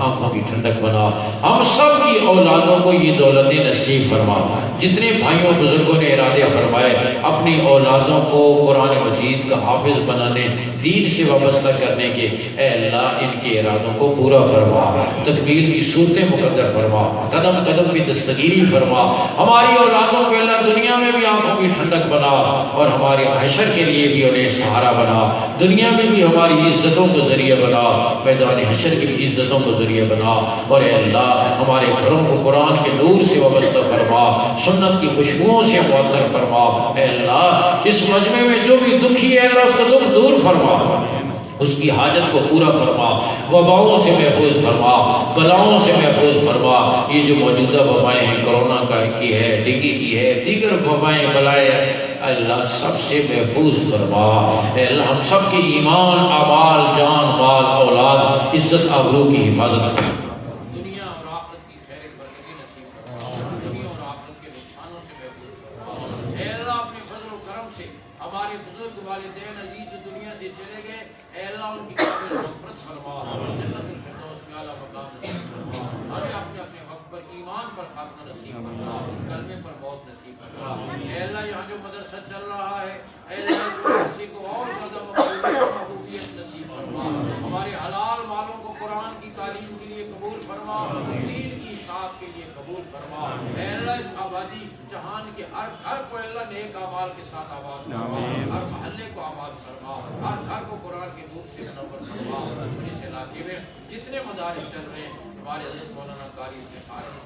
آنکھوں کی ٹھنڈک بنا. ہم سب کی اولادوں کو یہ دولتیں نصیب فرما. جتنے بھائیوں بزرگوں نے ارادے فرمائے اپنی اولادوں کو قرآن مجید کا حافظ بنانے, دین سے وابستہ کرنے کے, اے اللہ ان کے ارادوں کو پورا فرما. تکبیر کی صورتیں مقدر فرما, قدم قدم بھی دستگیری فرما. ہماری اولادوں کو اللہ دنیا میں بھی آنکھوں کی ٹھنڈک بنا اور ہمارے حشر کے لیے بھی انہیں سہارا بنا. دنیا میں بھی ہماری عزتوں کو ذریعہ بنا, میدان حشر کی عزتوں کو ذریعہ بنا. اور اے اللہ ہمارے گھروں کو قرآن کے نور سے وابستہ فرما, سنت کی خوشبوؤں سے معطر فرما. اے اللہ اس مجمع میں جو بھی دکھی ہے اللہ اس کا دکھ دور فرما, اس کی حاجت کو پورا فرما. وباؤں سے محفوظ فرما, بلاؤں سے محفوظ فرما. یہ جو موجودہ وبائیں ہیں, کرونا کی ہے, ڈینگی کی ہے, دیگر وبائیں بلائیں, اللہ سب سے محفوظ فرما. اے اللہ ہم سب کے ایمان, اعمال, جان, مال, اولاد, عزت, آبرو کی حفاظت فرما. دنیا اور آخرت کی خیر برکتیں نصیب فرما. دنیا اور آخرت کے نقصانوں سے محفوظ فرما. اے اللہ اپنے فضل و کرم سے ہمارے بزرگ والدین عزیز جو دنیا سے چلے گئے, اے اللہ ان کی مغفرت فرما, جنت الفردوس میں اعلیٰ مقام نصیب فرما. ہمیں اپنے اپنے وقت پر ایمان پر خاتمہ نصیب فرما, کلمے پر موت نصیب فرما. اے اللہ یہاں جو مدرسہ چل رہا ہے اے اللہ اس مدرسے کو اور زیادہ محبوبیت نصیب فرما. ہمارے حلال مالوں کو قرآن کی تعلیم کے لیے قبول فرما, دین کی اشاعت کے لیے قبول فرما. اے اللہ اس آبادی جہان کے ہر گھر کو اللہ نیک اعمال کے ساتھ آباد فرما, ہر محلے کو آباد فرما, ہر گھر کو قرآن کے نور سے منور فرما. اس علاقے میں جتنے مدارس چل رہے ہیں, ہمارے حضرت مولانا قاری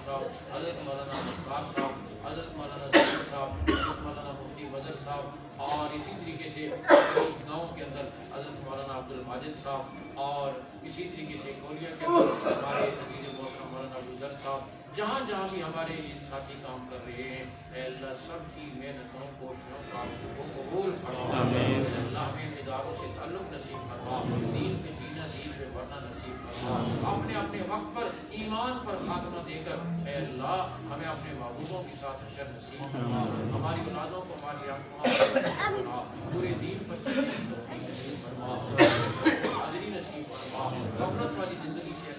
صاحب, حضرت مولانا مختار صاحب, حضرت مولانا ظفر صاحب, حضرت مولانا مفتی بدر صاحب, اور اسی طریقے سے گاؤں کے اندر حضرت مولانا عبد الماجد صاحب, اور اسی طریقے سے کولیا کے اندر ہمارے عزیز محترم مولانا ابوذر صاحب, جہاں جہاں بھی ہمارے ساتھی کام کر رہے ہیں, اے اللہ سب کی محنتوں کوششوں کا وہ قبول فرما. اللہ ہمیں اداروں سے تعلق نصیب فرما, دین پہ جینا, دین پہ بڑھنا نصیب فرما. اپنے اپنے وقت پر ایمان پر خاتمہ دے کر اے اللہ ہمیں اپنے محبوبوں کے ساتھ حشر نصیب فرما. ہماری اولادوں کو ہماری آنکھوں پورے دین پر چلنے کی توفیق نصیب فرما, حاضری نصیب فرما, غفلت والی زندگی سے